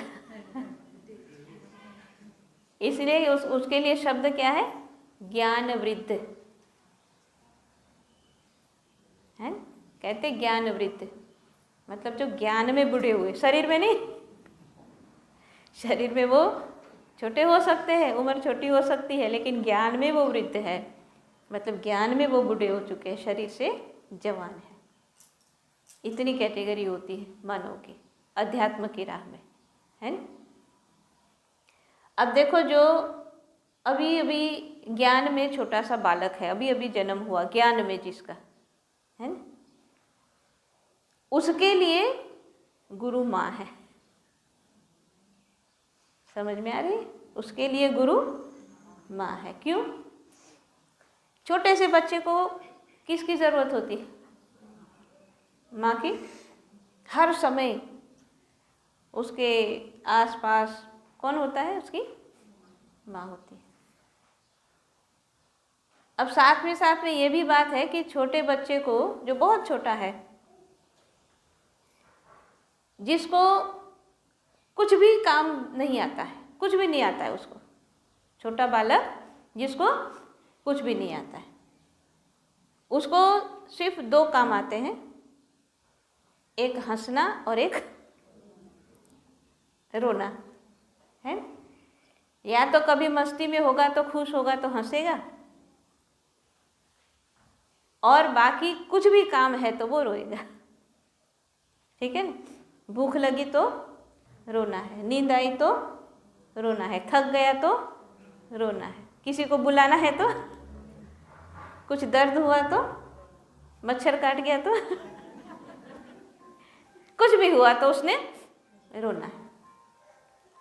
इसलिए उसके लिए शब्द क्या है? ज्ञान वृद्ध, है। कहते ज्ञान वृद्ध, मतलब जो ज्ञान में बुढ़े हुए, शरीर में नहीं। शरीर में वो छोटे हो सकते हैं, उम्र छोटी हो सकती है, लेकिन ज्ञान में वो वृद्ध है, मतलब ज्ञान में वो बूढ़े हो चुके हैं, शरीर से जवान है। इतनी कैटेगरी होती है मानव की अध्यात्म की राह में, है ना। अब देखो, जो अभी अभी ज्ञान में छोटा सा बालक है, अभी अभी जन्म हुआ ज्ञान में जिसका, है ना, उसके लिए गुरु माँ है। समझ में आ रही है? उसके लिए गुरु माँ है। क्यों? छोटे से बच्चे को किसकी ज़रूरत होती है? माँ की। हर समय उसके आसपास कौन होता है? उसकी माँ होती है। अब साथ में ये भी बात है कि छोटे बच्चे को, जो बहुत छोटा है, जिसको कुछ भी काम नहीं आता है, कुछ भी नहीं आता है उसको, छोटा बालक जिसको कुछ भी नहीं आता है, उसको सिर्फ 2 काम आते हैं, एक हंसना और एक रोना है। या तो कभी मस्ती में होगा तो खुश होगा तो हंसेगा, और बाकी कुछ भी काम है तो वो रोएगा। ठीक है ना? भूख लगी तो रोना है, नींद आई तो रोना है, थक गया तो रोना है, किसी को बुलाना है तो, कुछ दर्द हुआ तो, मच्छर काट गया तो कुछ भी हुआ तो उसने रोना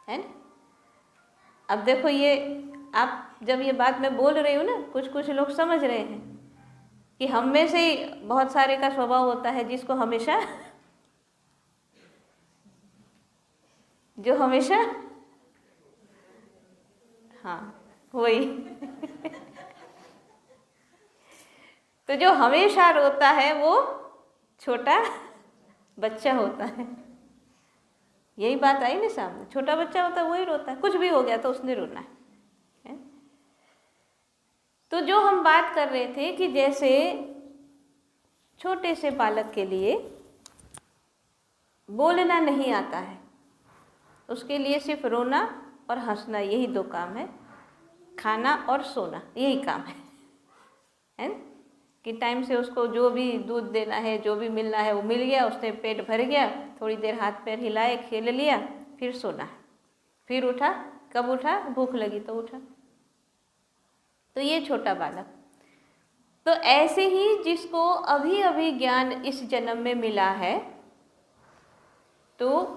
है ना? अब देखो, ये आप जब ये बात मैं बोल रही हूँ ना, कुछ लोग समझ रहे हैं कि हम में से ही बहुत सारे का स्वभाव होता है जिसको हमेशा, जो हमेशा, हाँ वही तो जो हमेशा रोता है वो छोटा बच्चा होता है। यही बात आई ना सामने, छोटा बच्चा होता है वही रोता है, कुछ भी हो गया तो उसने रोना है। तो जो हम बात कर रहे थे कि जैसे छोटे से बालक के लिए बोलना नहीं आता है, उसके लिए सिर्फ रोना और हंसना, यही 2 काम है, खाना और सोना, यही काम है ना? कि टाइम से उसको जो भी दूध देना है, जो भी मिलना है वो मिल गया, उसने पेट भर गया, थोड़ी देर हाथ पैर हिलाए, खेल लिया, फिर सोना है, फिर उठा, कब उठा? भूख लगी तो उठा। तो ये छोटा बालक। तो ऐसे ही जिसको अभी अभी ज्ञान इस जन्म में मिला है, तो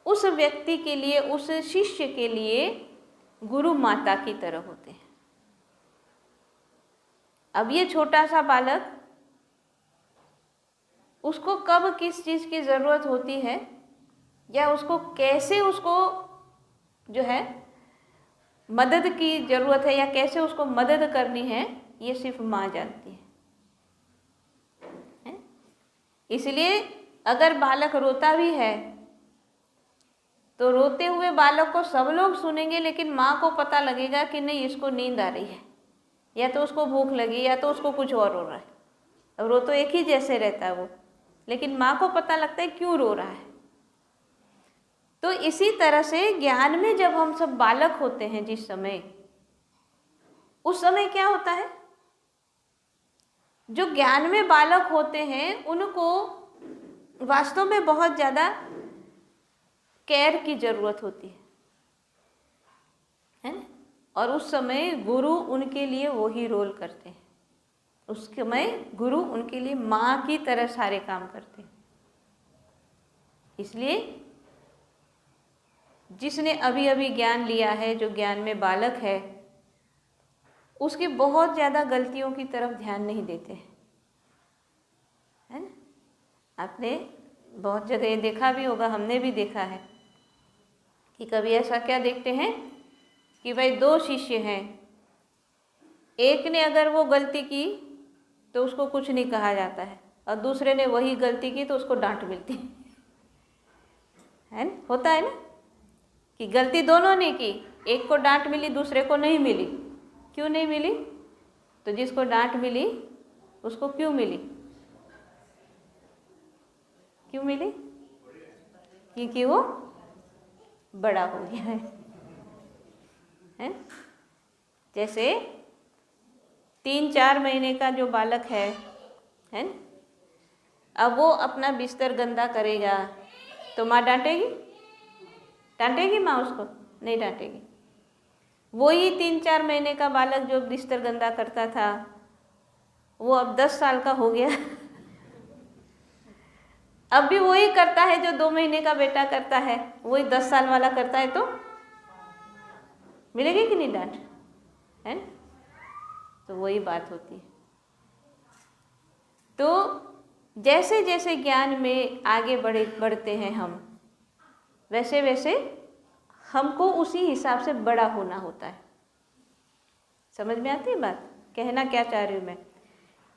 उस व्यक्ति के लिए, उस शिष्य के लिए गुरु माता की तरह होते हैं। अब ये छोटा सा बालक, उसको कब किस चीज़ की ज़रूरत होती है, या उसको कैसे, उसको जो है मदद की ज़रूरत है, या कैसे उसको मदद करनी है, ये सिर्फ माँ जानती है? इसलिए अगर बालक रोता भी है तो रोते हुए बालक को सब लोग सुनेंगे, लेकिन माँ को पता लगेगा कि नहीं, इसको नींद आ रही है, या तो उसको भूख लगी, या तो उसको कुछ और हो रहा है। अब रो तो एक ही जैसे रहता है वो, लेकिन माँ को पता लगता है क्यों रो रहा है। तो इसी तरह से ज्ञान में जब हम सब बालक होते हैं, जिस समय, उस समय क्या होता है, जो ज्ञान में बालक होते हैं उनको वास्तव में बहुत ज़्यादा केयर की जरूरत होती है ना? और उस समय गुरु उनके लिए वही रोल करते हैं। उस समय गुरु उनके लिए माँ की तरह सारे काम करते हैं। इसलिए जिसने अभी अभी ज्ञान लिया है, जो ज्ञान में बालक है, उसकी बहुत ज़्यादा गलतियों की तरफ ध्यान नहीं देते हैं, है ना? आपने बहुत जगह देखा भी होगा, हमने भी देखा है कि कभी ऐसा क्या देखते हैं कि भाई 2 शिष्य हैं, एक ने अगर वो गलती की तो उसको कुछ नहीं कहा जाता है, और दूसरे ने वही गलती की तो उसको डांट मिलती है ना? होता है ना कि गलती दोनों ने की, एक को डांट मिली, दूसरे को नहीं मिली। क्यों नहीं मिली? तो जिसको डांट मिली उसको क्यों मिली? क्यों मिली? क्योंकि वो बड़ा हो गया है? जैसे 3-4 महीने का जो बालक है ना, अब वो अपना बिस्तर गंदा करेगा तो माँ डांटेगी? डांटेगी माँ उसको? नहीं डांटेगी। वही 3-4 महीने का बालक जो बिस्तर गंदा करता था, वो अब 10 साल का हो गया अब भी वही करता है जो 2 महीने का बेटा करता है, वही 10 साल वाला करता है, तो मिलेगी कि नहीं डांट? है ना? तो वही बात होती है। तो जैसे जैसे ज्ञान में आगे बढ़ते हैं हम, वैसे वैसे हमको उसी हिसाब से बड़ा होना होता है। समझ में आती है बात? कहना क्या चाह रही हूँ मैं,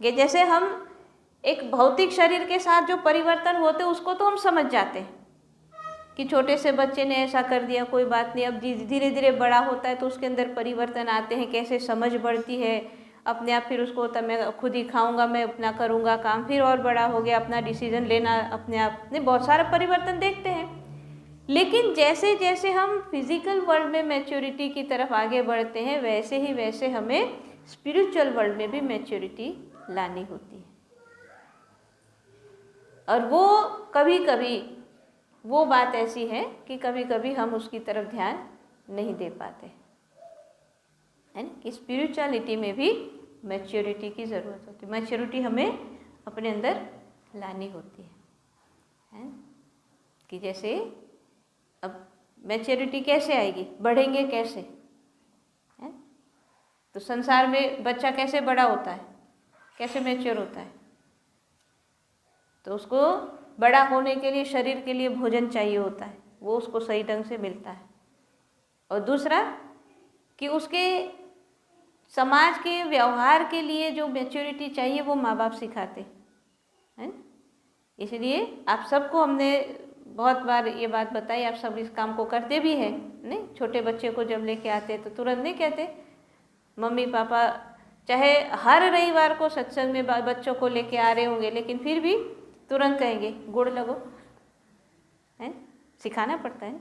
कि जैसे हम एक भौतिक शरीर के साथ जो परिवर्तन होते हैं उसको तो हम समझ जाते हैं कि छोटे से बच्चे ने ऐसा कर दिया, कोई बात नहीं। अब धीरे धीरे बड़ा होता है तो उसके अंदर परिवर्तन आते हैं, कैसे समझ बढ़ती है अपने आप। फिर उसको होता है मैं खुद ही खाऊंगा, मैं अपना करूंगा काम, फिर और बड़ा हो गया, अपना डिसीजन लेना अपने आप ने, बहुत सारा परिवर्तन देखते हैं। लेकिन जैसे जैसे हम फिजिकल वर्ल्ड में मैच्योरिटी की तरफ आगे बढ़ते हैं, वैसे ही वैसे हमें स्पिरिचुअल वर्ल्ड में भी मैच्योरिटी लानी होती है। और वो कभी कभी वो बात ऐसी है कि कभी कभी हम उसकी तरफ ध्यान नहीं दे पाते, है ना, कि स्पिरिचुअलिटी में भी मैच्योरिटी की ज़रूरत होती है। मैच्योरिटी हमें अपने अंदर लानी होती है, कि जैसे अब मैच्योरिटी कैसे आएगी, बढ़ेंगे कैसे, है? तो संसार में बच्चा कैसे बड़ा होता है, कैसे मैच्योर होता है? तो उसको बड़ा होने के लिए शरीर के लिए भोजन चाहिए होता है, वो उसको सही ढंग से मिलता है। और दूसरा कि उसके समाज के व्यवहार के लिए जो मैच्योरिटी चाहिए वो माँ बाप सिखाते हैं। इसलिए आप सबको हमने बहुत बार ये बात बताई, आप सब इस काम को करते भी हैं, नहीं? छोटे बच्चे को जब लेके आते तो तुरंत नहीं कहते मम्मी पापा, चाहे हर रविवार को सत्संग में बच्चों को लेके आ रहे होंगे, लेकिन फिर भी तुरंत कहेंगे गुड़ लगो, है? सिखाना पड़ता है।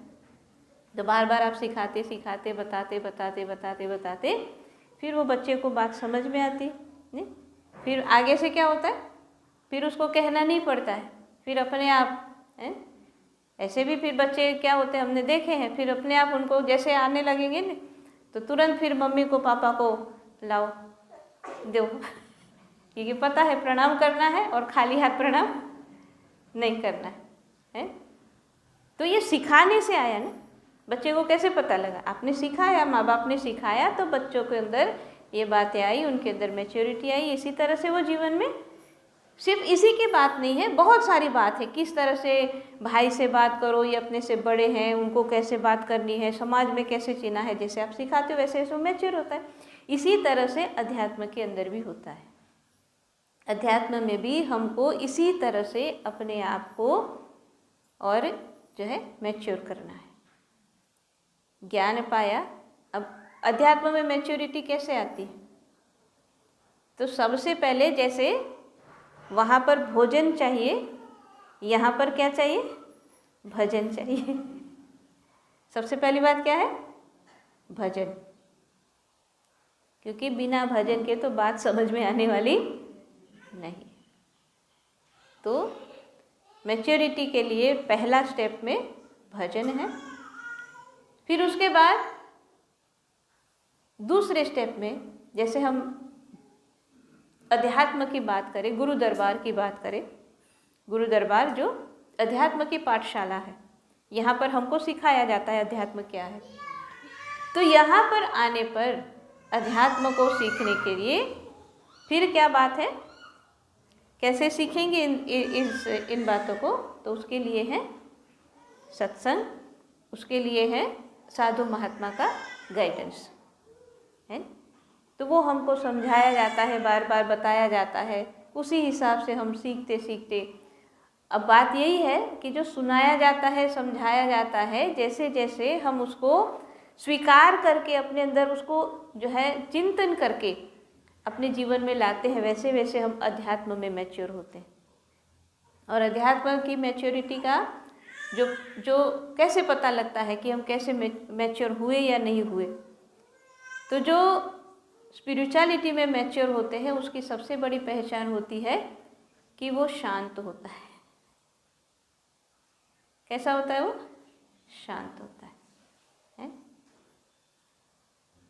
तो बार बार आप सिखाते सिखाते बताते बताते बताते बताते फिर वो बच्चे को बात समझ में आती, नहीं? फिर आगे से क्या होता है, फिर उसको कहना नहीं पड़ता है, फिर अपने आप, है? ऐसे भी फिर बच्चे क्या होते हैं हमने देखे हैं, फिर अपने आप उनको जैसे आने लगेंगे ना तो तुरंत फिर मम्मी को पापा को लाओ दो, क्योंकि पता है प्रणाम करना है और खाली हाथ प्रणाम नहीं करना है। तो ये सिखाने से आया ना, बच्चे को कैसे पता लगा, आपने सिखाया, माँ बाप ने सिखाया, तो बच्चों के अंदर ये बातें आई, उनके अंदर मैच्योरिटी आई। इसी तरह से वो जीवन में सिर्फ इसी की बात नहीं है, बहुत सारी बात है, किस तरह से भाई से बात करो, ये अपने से बड़े हैं उनको कैसे बात करनी है, समाज में कैसे जीना है, जैसे आप सिखाते हो वैसे वैसे मैच्योर होता है। इसी तरह से अध्यात्म के अंदर भी होता है। अध्यात्म में भी हमको इसी तरह से अपने आप को और जो है मैच्योर करना है। ज्ञान पाया, अब अध्यात्म में मैच्योरिटी कैसे आती है? तो सबसे पहले जैसे वहाँ पर भोजन चाहिए, यहाँ पर क्या चाहिए, भजन चाहिए। सबसे पहली बात क्या है, भजन, क्योंकि बिना भजन के तो बात समझ में आने वाली नहीं। तो मैच्योरिटी के लिए पहला स्टेप में भजन है। फिर उसके बाद दूसरे स्टेप में जैसे हम अध्यात्म की बात करें, गुरु दरबार की बात करें, गुरु दरबार जो अध्यात्म की पाठशाला है, यहाँ पर हमको सिखाया जाता है अध्यात्म क्या है। तो यहाँ पर आने पर अध्यात्म को सीखने के लिए फिर क्या बात है, कैसे सीखेंगे इन बातों को? तो उसके लिए है सत्संग, उसके लिए है साधु महात्मा का गाइडेंस, है। तो वो हमको समझाया जाता है, बार बार बताया जाता है, उसी हिसाब से हम सीखते सीखते। अब बात यही है कि जो सुनाया जाता है, समझाया जाता है, जैसे जैसे हम उसको स्वीकार करके अपने अंदर उसको जो है चिंतन करके अपने जीवन में लाते हैं, वैसे वैसे हम अध्यात्म में मैच्योर होते हैं। और अध्यात्म की मैच्योरिटी का जो कैसे पता लगता है कि हम कैसे मैच्योर हुए या नहीं हुए? तो जो स्पिरिचुअलिटी में मैच्योर होते हैं उसकी सबसे बड़ी पहचान होती है कि वो शांत होता है। कैसा होता है वो? शांत होता है?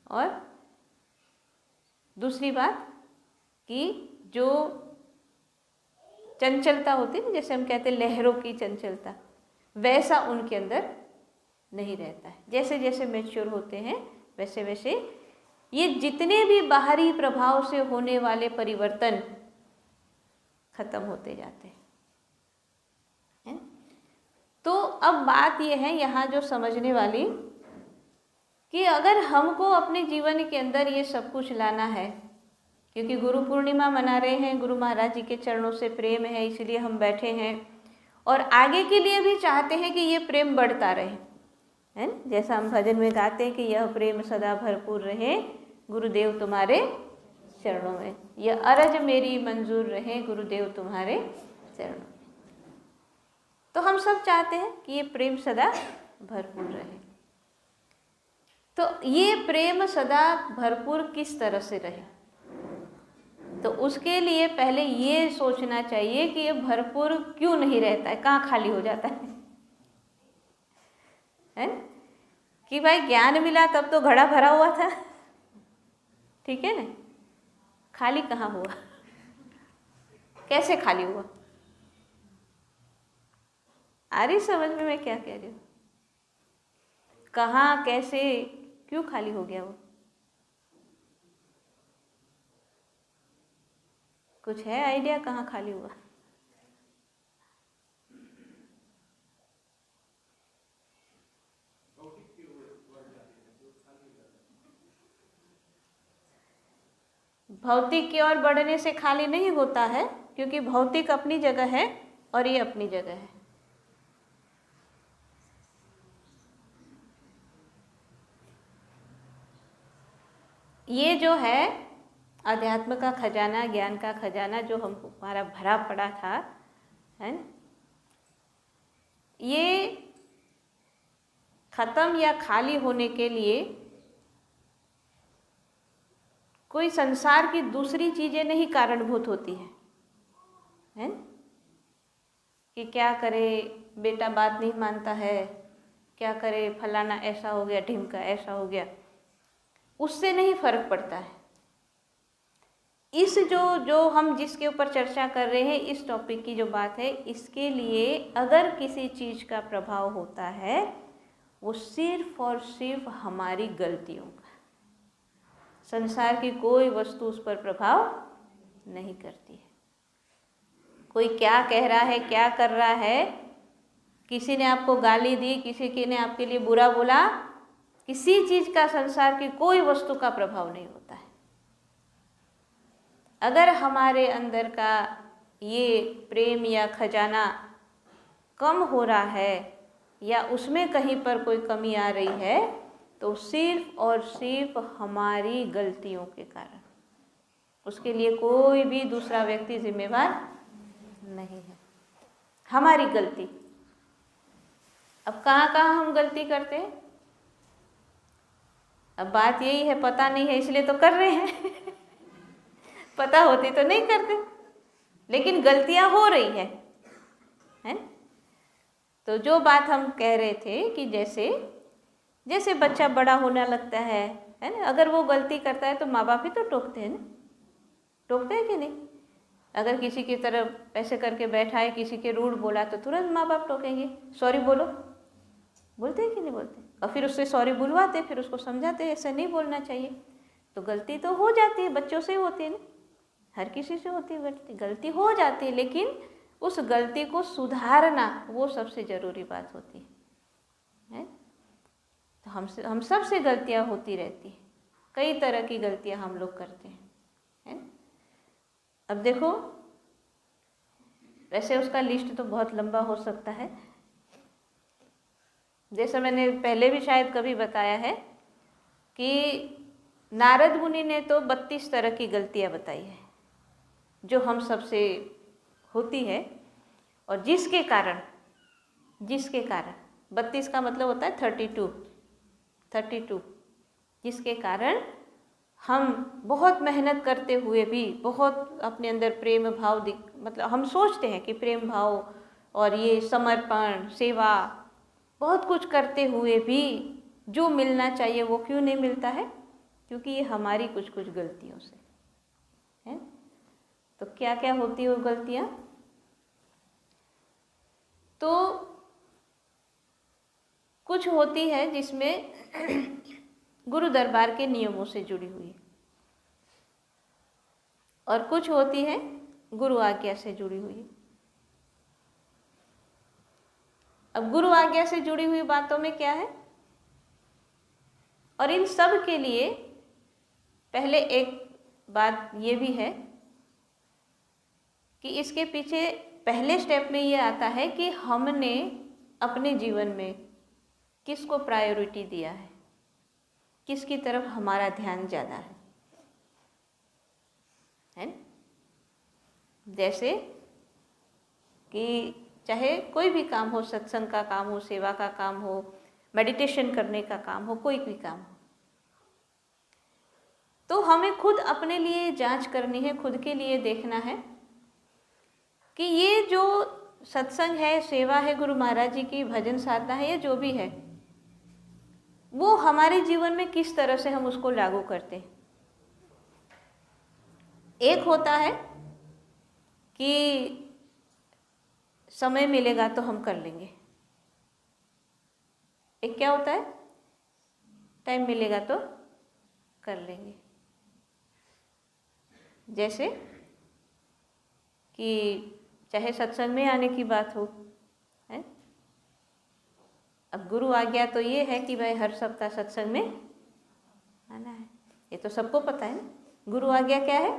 और दूसरी बात कि जो चंचलता होती है, जैसे हम कहते हैं लहरों की चंचलता, वैसा उनके अंदर नहीं रहता है। जैसे जैसे मैच्योर होते हैं वैसे वैसे ये जितने भी बाहरी प्रभाव से होने वाले परिवर्तन खत्म होते जाते हैं। तो अब बात यह है यहाँ जो समझने वाली कि अगर हमको अपने जीवन के अंदर ये सब कुछ लाना है क्योंकि गुरु पूर्णिमा मना रहे हैं, गुरु महाराज जी के चरणों से प्रेम है, इसलिए हम बैठे हैं और आगे के लिए भी चाहते हैं कि ये प्रेम बढ़ता रहे, है ना। जैसा हम भजन में गाते हैं कि यह प्रेम सदा भरपूर रहे गुरुदेव तुम्हारे चरणों में, यह अरज मेरी मंजूर रहे गुरुदेव तुम्हारे चरणों में। तो हम सब चाहते हैं कि ये प्रेम सदा भरपूर रहे। तो ये प्रेम सदा भरपूर किस तरह से रहे, तो उसके लिए पहले ये सोचना चाहिए कि ये भरपूर क्यों नहीं रहता है, कहाँ खाली हो जाता है कि भाई ज्ञान मिला तब तो घड़ा भरा हुआ था, ठीक है ना, खाली कहाँ हुआ, कैसे खाली हुआ? आ रही समझ में मैं क्या कह रही हूँ? कहाँ, कैसे, क्यों खाली हो गया वो? कुछ है आइडिया कहाँ खाली हुआ? भौतिक की ओर बढ़ने से खाली नहीं होता है, क्योंकि भौतिक अपनी जगह है और ये अपनी जगह है। ये जो है अध्यात्म का खजाना, ज्ञान का खजाना जो हमारा भरा पड़ा था, है ना, ये खत्म या खाली होने के लिए कोई संसार की दूसरी चीजें नहीं कारणभूत होती है ना? कि क्या करे, बेटा बात नहीं मानता है, क्या करे, फलाना ऐसा हो गया, ढिमका ऐसा हो गया, उससे नहीं फर्क पड़ता है। इस जो हम जिसके ऊपर चर्चा कर रहे हैं, इस टॉपिक की जो बात है, इसके लिए अगर किसी चीज का प्रभाव होता है वो सिर्फ और सिर्फ हमारी गलतियों का, संसार की कोई वस्तु उस पर प्रभाव नहीं करती है। कोई क्या कह रहा है, क्या कर रहा है, किसी ने आपको गाली दी, किसी ने आपके लिए बुरा बोला, किसी चीज का, संसार की कोई वस्तु का प्रभाव नहीं होता है। अगर हमारे अंदर का ये प्रेम या खजाना कम हो रहा है या उसमें कहीं पर कोई कमी आ रही है, तो सिर्फ और सिर्फ हमारी गलतियों के कारण। उसके लिए कोई भी दूसरा व्यक्ति जिम्मेवार नहीं है, हमारी गलती। अब कहाँ कहाँ हम गलती करते हैं? अब बात यही है, पता नहीं है इसलिए तो कर रहे हैं पता होती तो नहीं करते, लेकिन गलतियां हो रही है। तो जो बात हम कह रहे थे कि जैसे जैसे बच्चा बड़ा होने लगता है ना, अगर वो गलती करता है तो माँ बाप ही तो टोकते हैं ना, टोकते हैं कि नहीं? अगर किसी की तरफ ऐसे करके बैठा है, किसी के रूड बोला तो तुरंत माँ बाप टोकेंगे, सॉरी बोलो, बोलते हैं कि नहीं बोलते? और फिर उससे सॉरी बुलवाते, फिर उसको समझाते ऐसा नहीं बोलना चाहिए। तो गलती तो हो जाती है, बच्चों से होती है ना, हर किसी से होती है, गलती हो जाती है, लेकिन उस गलती को सुधारना वो सबसे ज़रूरी बात होती है। तो हम सब से गलतियाँ होती रहती हैं, कई तरह की गलतियाँ हम लोग करते हैं, है? अब देखो, वैसे उसका लिस्ट तो बहुत लंबा हो सकता है, जैसा मैंने पहले भी शायद कभी बताया है कि नारद मुनि ने तो 32 तरह की गलतियाँ बताई है जो हम सबसे होती है, और जिसके कारण 32 का मतलब होता है 32, जिसके कारण हम बहुत मेहनत करते हुए भी, बहुत अपने अंदर प्रेम भाव मतलब हम सोचते हैं कि प्रेम भाव और ये समर्पण, सेवा, बहुत कुछ करते हुए भी जो मिलना चाहिए वो क्यों नहीं मिलता है? क्योंकि ये हमारी कुछ गलतियों से है। तो क्या क्या होती है वो गलतियाँ? तो कुछ होती है जिसमें गुरु दरबार के नियमों से जुड़ी हुई, और कुछ होती है गुरु आज्ञा से जुड़ी हुई। अब गुरु आज्ञा से जुड़ी हुई बातों में क्या है, और इन सब के लिए पहले एक बात ये भी है कि इसके पीछे पहले स्टेप में ये आता है कि हमने अपने जीवन में किसको प्रायोरिटी दिया है, किसकी तरफ हमारा ध्यान ज़्यादा है ना? जैसे कि चाहे कोई भी काम हो, सत्संग का काम हो, सेवा का काम हो, मेडिटेशन करने का काम हो, कोई भी काम हो, तो हमें खुद अपने लिए जांच करनी है, खुद के लिए देखना है कि ये जो सत्संग है, सेवा है, गुरु महाराज जी की भजन साधना है, ये जो भी है वो हमारे जीवन में किस तरह से हम उसको लागू करते हैं। एक होता है कि समय मिलेगा तो हम कर लेंगे, एक क्या होता है, टाइम मिलेगा तो कर लेंगे। जैसे कि चाहे सत्संग में आने की बात हो, है, अब गुरु आज्ञा तो ये है कि भाई हर सप्ताह सत्संग में आना है, ये तो सबको पता है ना। गुरु आज्ञा क्या है,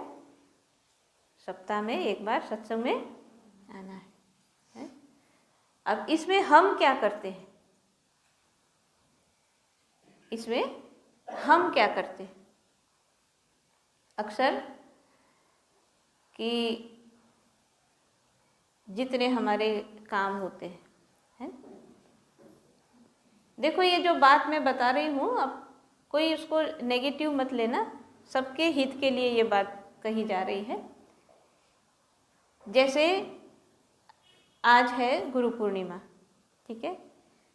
सप्ताह में एक बार सत्संग में आना है? अब इसमें हम क्या करते हैं, इसमें हम क्या करते हैं, अक्सर कि जितने हमारे काम होते हैं, है? देखो ये जो बात मैं बता रही हूँ, अब कोई उसको नेगेटिव मत लेना, सबके हित के लिए ये बात कही जा रही है। जैसे आज है गुरु पूर्णिमा, ठीक है,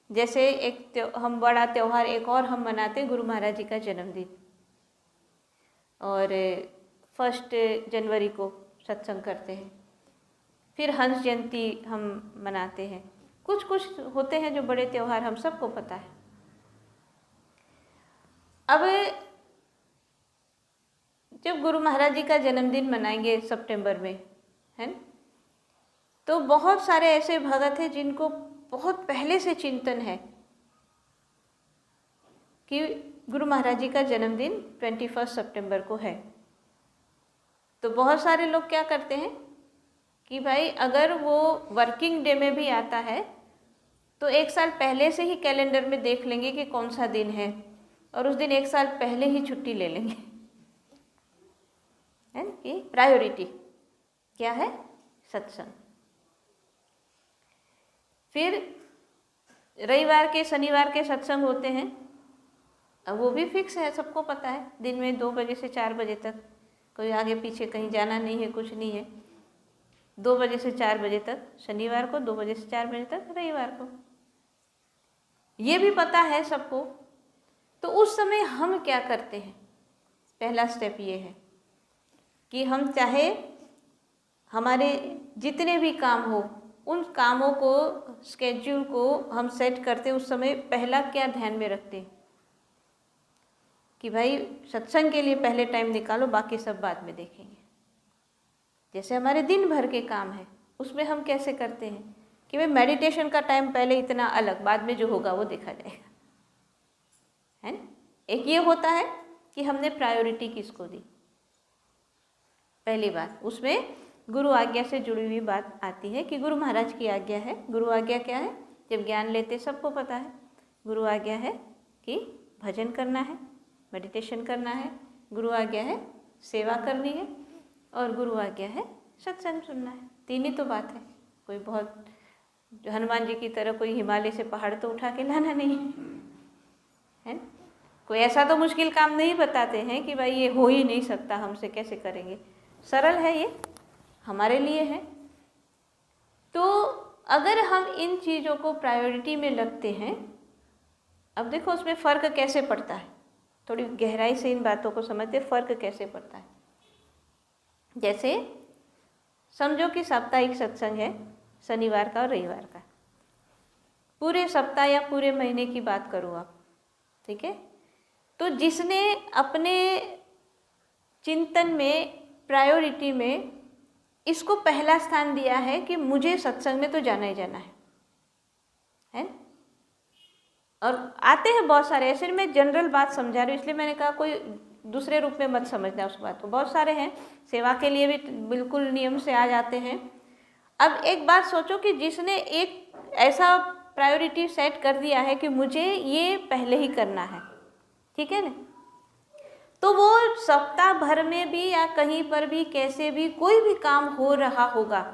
जैसे एक हम बड़ा त्यौहार एक और हम मनाते हैं, गुरु महाराज जी का जन्मदिन, और 1 जनवरी को सत्संग करते हैं, फिर हंस जयंती हम मनाते हैं, कुछ कुछ होते हैं जो बड़े त्यौहार हम सबको पता है। अब जब गुरु महाराज जी का जन्मदिन मनाएंगे सितंबर में, है, तो बहुत सारे ऐसे भगत हैं जिनको बहुत पहले से चिंतन है कि गुरु महाराज जी का जन्मदिन 21 सितंबर को है। तो बहुत सारे लोग क्या करते हैं कि भाई अगर वो वर्किंग डे में भी आता है तो 1 साल पहले से ही कैलेंडर में देख लेंगे कि कौन सा दिन है, और उस दिन 1 साल पहले ही छुट्टी ले लेंगे, है कि प्रायोरिटी क्या है, सत्संग। फिर रविवार के शनिवार के सत्संग होते हैं, अब वो भी फिक्स है, सबको पता है, दिन में 2 बजे से 4 बजे तक, कोई आगे पीछे कहीं जाना नहीं है, कुछ नहीं है, 2 बजे से 4 बजे तक शनिवार को, 2 बजे से 4 बजे तक रविवार को, ये भी पता है सबको। तो उस समय हम क्या करते हैं, पहला स्टेप ये है कि हम चाहे हमारे जितने भी काम हो, उन कामों को, स्केड्यूल को हम सेट करते हैं, उस समय पहला क्या ध्यान में रखते हैं कि भाई सत्संग के लिए पहले टाइम निकालो, बाकी सब बाद में देखेंगे। जैसे हमारे दिन भर के काम है, उसमें हम कैसे करते हैं कि भाई मेडिटेशन का टाइम पहले इतना अलग, बाद में जो होगा वो देखा जाएगा, है ना। एक ये होता है कि हमने प्रायोरिटी किसको दी, पहली बात। उसमें गुरु आज्ञा से जुड़ी हुई बात आती है कि गुरु महाराज की आज्ञा है। गुरु आज्ञा क्या है, जब ज्ञान लेते सबको पता है, गुरु आज्ञा है कि भजन करना है, मेडिटेशन करना है, गुरु आज्ञा है सेवा करनी है, और गुरु आज्ञा है सत्संग सुनना है। 3 ही तो बात है, कोई बहुत हनुमान जी की तरह कोई हिमालय से पहाड़ तो उठा के लाना नहीं है, कोई ऐसा तो मुश्किल काम नहीं बताते हैं कि भाई ये हो ही नहीं सकता, हमसे कैसे करेंगे। सरल है, ये हमारे लिए है। तो अगर हम इन चीज़ों को प्रायोरिटी में लगते हैं, अब देखो उसमें फ़र्क कैसे पड़ता है, थोड़ी गहराई से इन बातों को समझते, फ़र्क कैसे पड़ता है। जैसे समझो कि साप्ताहिक सत्संग है, शनिवार का और रविवार का, पूरे सप्ताह या पूरे महीने की बात करूँ आप, ठीक है। तो जिसने अपने चिंतन में, प्रायोरिटी में इसको पहला स्थान दिया है कि मुझे सत्संग में तो जाना ही जाना है, और आते हैं बहुत सारे ऐसे, मैं जनरल बात समझा रही हूँ, इसलिए मैंने कहा कोई दूसरे रूप में मत समझना उस बात को। बहुत सारे हैं सेवा के लिए भी बिल्कुल नियम से आ जाते हैं। अब एक बात सोचो कि जिसने एक ऐसा प्रायोरिटी सेट कर दिया है कि मुझे ये पहले ही करना है, ठीक है ना, तो वो सप्ताह भर में भी या कहीं पर भी कैसे भी कोई भी काम हो रहा होगा,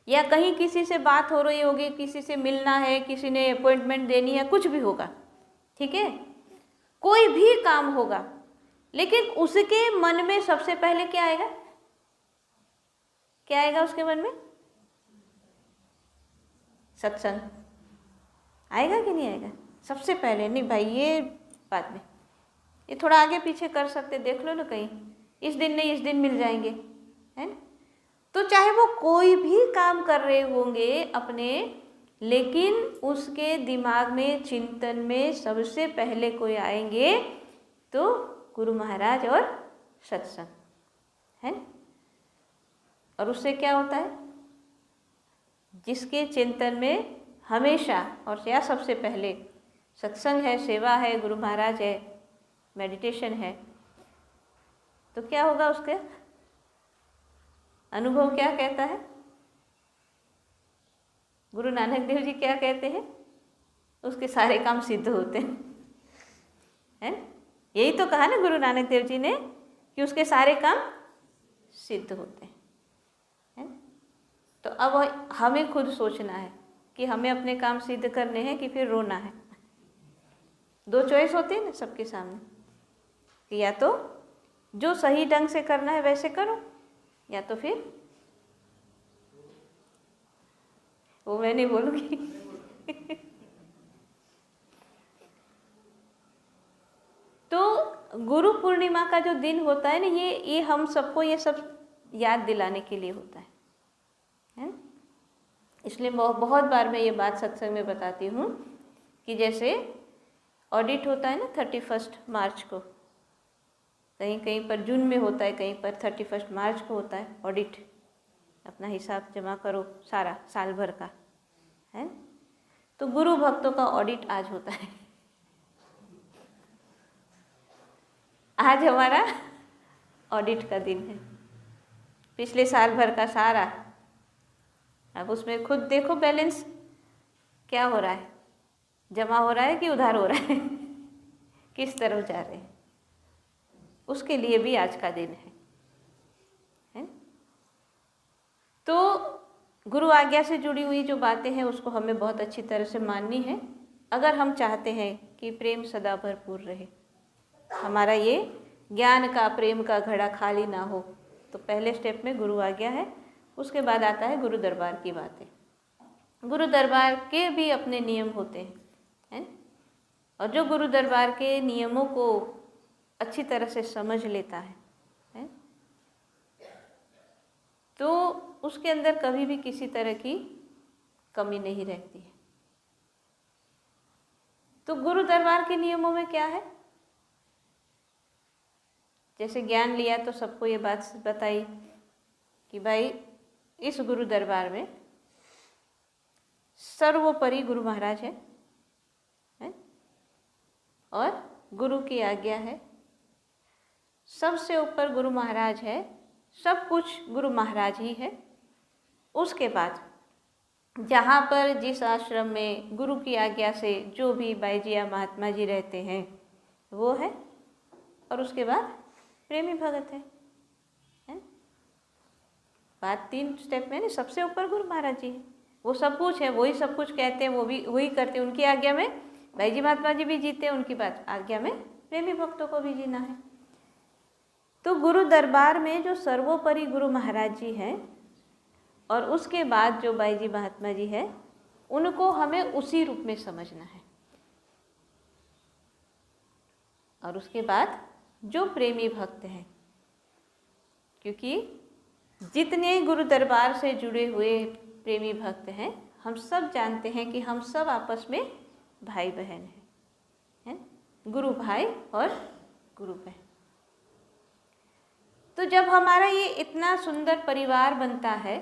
या कहीं किसी से बात हो रही होगी, किसी से मिलना है, किसी ने अपॉइंटमेंट देनी है, कुछ भी होगा, ठीक है, कोई भी काम होगा, लेकिन उसके मन में सबसे पहले क्या आएगा? क्या आएगा उसके मन में? सत्संग आएगा कि नहीं आएगा? सबसे पहले। नहीं भाई ये बाद में, ये थोड़ा आगे पीछे कर सकते, देख लो ना कहीं, इस दिन नहीं इस दिन मिल जाएंगे, है ना। तो चाहे वो कोई भी काम कर रहे होंगे अपने, लेकिन उसके दिमाग में, चिंतन में सबसे पहले कोई आएंगे तो गुरु महाराज और सत्संग, है। और उससे क्या होता है? जिसके चिंतन में हमेशा और या सबसे पहले सत्संग है, सेवा है, गुरु महाराज है, मेडिटेशन है, तो क्या होगा? उसके अनुभव क्या कहता है? गुरु नानक देव जी क्या कहते हैं? उसके सारे काम सिद्ध होते हैं, है। यही तो कहा ना गुरु नानक देव जी ने कि उसके सारे काम सिद्ध होते हैं, है? तो अब हमें खुद सोचना है कि हमें अपने काम सिद्ध करने हैं कि फिर रोना है। दो चॉइस होती है ना सबके सामने कि या तो जो सही ढंग से करना है वैसे करो, या तो फिर वो मैं नहीं बोलूँगी तो गुरु पूर्णिमा का जो दिन होता है ना, ये हम सबको ये सब याद दिलाने के लिए होता है। इसलिए बहुत बार मैं ये बात सत्संग में बताती हूँ कि जैसे ऑडिट होता है ना 31 मार्च को, कहीं कहीं पर जून में होता है, कहीं पर 31 मार्च को होता है ऑडिट, अपना हिसाब जमा करो सारा साल भर का, है। तो गुरु भक्तों का ऑडिट आज होता है। आज हमारा ऑडिट का दिन है, पिछले साल भर का सारा। अब उसमें खुद देखो बैलेंस क्या हो रहा है, जमा हो रहा है कि उधार हो रहा है किस तरफ जा रहे हैं, उसके लिए भी आज का दिन है। तो गुरु आज्ञा से जुड़ी हुई जो बातें हैं उसको हमें बहुत अच्छी तरह से माननी है, अगर हम चाहते हैं कि प्रेम सदा भरपूर रहे, हमारा ये ज्ञान का, प्रेम का घड़ा खाली ना हो। तो पहले स्टेप में गुरु आज्ञा है, उसके बाद आता है गुरु दरबार की बातें। गुरु दरबार के भी अपने नियम होते हैं, और जो गुरु दरबार के नियमों को अच्छी तरह से समझ लेता है, तो उसके अंदर कभी भी किसी तरह की कमी नहीं रहती है। तो गुरु दरबार के नियमों में क्या है? जैसे ज्ञान लिया तो सबको ये बात बताई कि भाई इस गुरु दरबार में सर्वोपरि गुरु महाराज है, और गुरु की आज्ञा है, सबसे ऊपर गुरु महाराज है, सब कुछ गुरु महाराज ही है। उसके बाद जहाँ पर जिस आश्रम में गुरु की आज्ञा से जो भी बाई जी या महात्मा जी रहते हैं वो है, और उसके बाद प्रेमी भगत है। बात 3 स्टेप में ना, सबसे ऊपर गुरु महाराज जी है, वो सब कुछ है, वही सब कुछ कहते हैं, वो भी वही करते हैं, उनकी आज्ञा में भाई जी महात्मा जी भी जीते हैं, उनकी बात आज्ञा में प्रेमी भक्तों को भी जीना है। तो गुरु दरबार में जो सर्वोपरि गुरु महाराज जी हैं, और उसके बाद जो बाई जी महात्मा जी है, उनको हमें उसी रूप में समझना है। और उसके बाद जो प्रेमी भक्त हैं, क्योंकि जितने गुरु दरबार से जुड़े हुए प्रेमी भक्त हैं, हम सब जानते हैं कि हम सब आपस में भाई बहन हैं, गुरु भाई और गुरु बहन। तो जब हमारा ये इतना सुंदर परिवार बनता है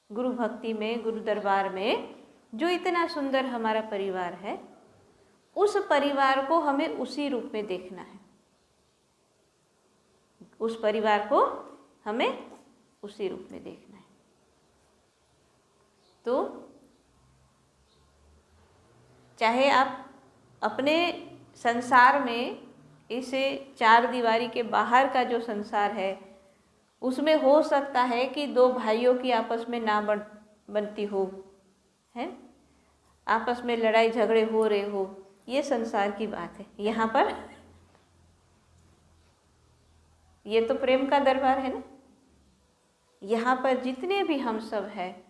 गुरु भक्ति में, गुरु दरबार में, जो इतना सुंदर हमारा परिवार है, उस परिवार को हमें उसी रूप में देखना है। उस परिवार को हमें उसी रूप में देखना है। तो चाहे आप अपने संसार में, इसे चार दीवारी के बाहर का जो संसार है, उसमें हो सकता है कि दो भाइयों की आपस में ना बनती हो, है, आपस में लड़ाई झगड़े हो रहे हो, ये संसार की बात है। यहाँ पर ये तो प्रेम का दरबार है ना। यहाँ पर जितने भी हम सब हैं,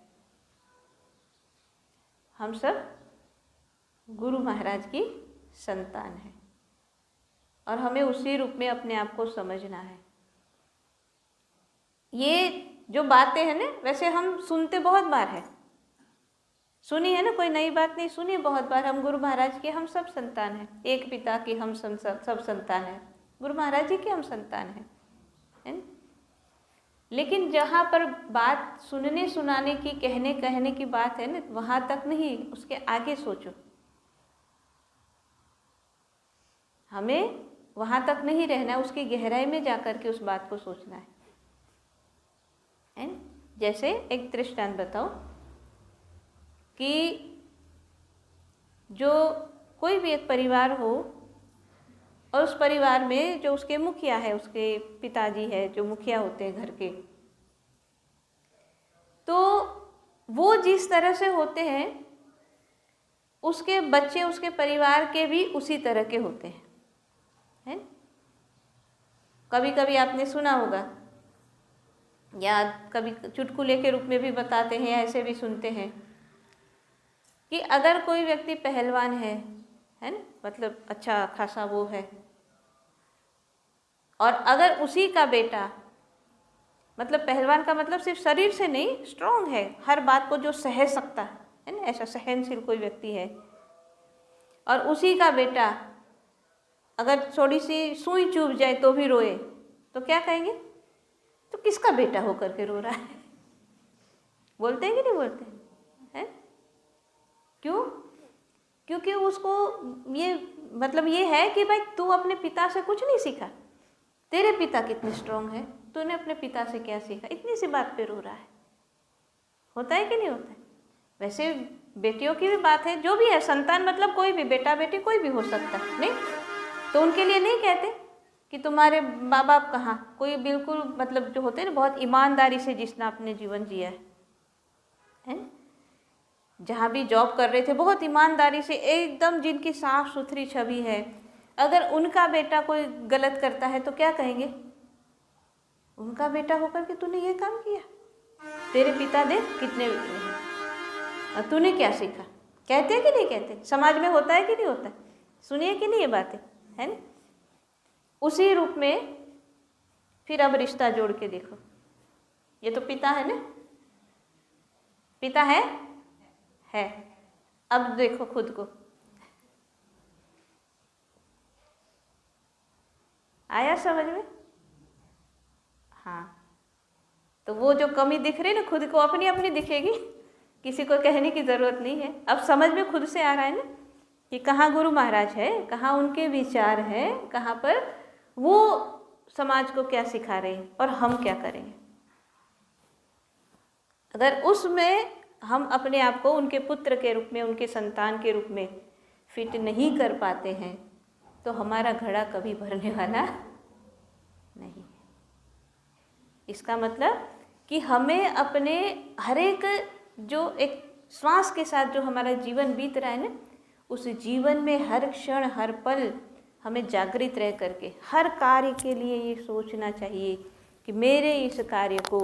हम सब गुरु महाराज की संतान है और हमें उसी रूप में अपने आप को समझना है। ये जो बातें हैं ना, वैसे हम सुनते बहुत बार है, सुनी है ना, कोई नई बात नहीं सुनी, बहुत बार। हम गुरु महाराज के हम सब संतान हैं, एक पिता की हम सब संतान हैं, गुरु महाराज जी के हम संतान हैं, है ना? लेकिन जहाँ पर बात सुनने सुनाने की, कहने की बात है ना, वहाँ तक नहीं, उसके आगे सोचो। हमें वहाँ तक नहीं रहना, उसकी गहराई में जाकर के उस बात को सोचना है। जैसे एक दृष्टांत बताओ कि जो कोई भी एक परिवार हो और उस परिवार में जो उसके मुखिया है, उसके पिताजी है, जो मुखिया होते हैं घर के, तो वो जिस तरह से होते हैं, उसके बच्चे, उसके परिवार के भी उसी तरह के होते हैं, है? कभी कभी आपने सुना होगा, या कभी चुटकुले के रूप में भी बताते हैं, या ऐसे भी सुनते हैं कि अगर कोई व्यक्ति पहलवान है ना, मतलब अच्छा खासा वो है, और अगर उसी का बेटा, मतलब पहलवान का मतलब सिर्फ शरीर से नहीं, स्ट्रॉन्ग है, हर बात को जो सह सकता है ना, ऐसा सहनशील कोई व्यक्ति है, और उसी का बेटा अगर थोड़ी सी सुई चुभ जाए तो भी रोए, तो क्या कहेंगे? तो किसका बेटा होकर के रो रहा है? बोलते हैं कि नहीं बोलते हैं? क्यों? क्योंकि उसको ये मतलब ये है कि भाई तू अपने पिता से कुछ नहीं सीखा, तेरे पिता कितने स्ट्रॉन्ग है, तूने अपने पिता से क्या सीखा, इतनी सी बात पे रो रहा है। होता है कि नहीं होता है? वैसे बेटियों की भी बात है, जो भी है संतान, मतलब कोई भी बेटा बेटी कोई भी हो सकता है, नहीं तो उनके लिए नहीं कहते कि तुम्हारे माँ बाप कहाँ, कोई बिल्कुल मतलब जो होते हैं ना, बहुत ईमानदारी से जिसने अपने जीवन जिया है, जहाँ भी जॉब कर रहे थे बहुत ईमानदारी से, एकदम जिनकी साफ सुथरी छवि है, अगर उनका बेटा कोई गलत करता है तो क्या कहेंगे? उनका बेटा होकर के तूने ये काम किया, तेरे पिता देख कितने, और तूने क्या सीखा? कहते हैं कि नहीं कहते? समाज में होता है कि नहीं होता है? सुनिए कि नहीं ये बातें, है ना? उसी रूप में फिर अब रिश्ता जोड़ के देखो, ये तो पिता है ना, पिता है। अब देखो खुद को, आया समझ में? हाँ, तो वो जो कमी दिख रही है ना, खुद को अपनी अपनी दिखेगी, किसी को कहने की ज़रूरत नहीं है। अब समझ में खुद से आ रहा है ना कि कहाँ गुरु महाराज है, कहाँ उनके विचार हैं, कहाँ पर वो समाज को क्या सिखा रहे हैं और हम क्या करेंगे। अगर उसमें हम अपने आप को उनके पुत्र के रूप में, उनके संतान के रूप में फिट नहीं कर पाते हैं, तो हमारा घड़ा कभी भरने वाला नहीं है। इसका मतलब कि हमें अपने हर एक जो एक श्वास के साथ जो हमारा जीवन बीत रहा है ना, उस जीवन में हर क्षण हर पल हमें जागृत रह करके हर कार्य के लिए ये सोचना चाहिए कि मेरे इस कार्य को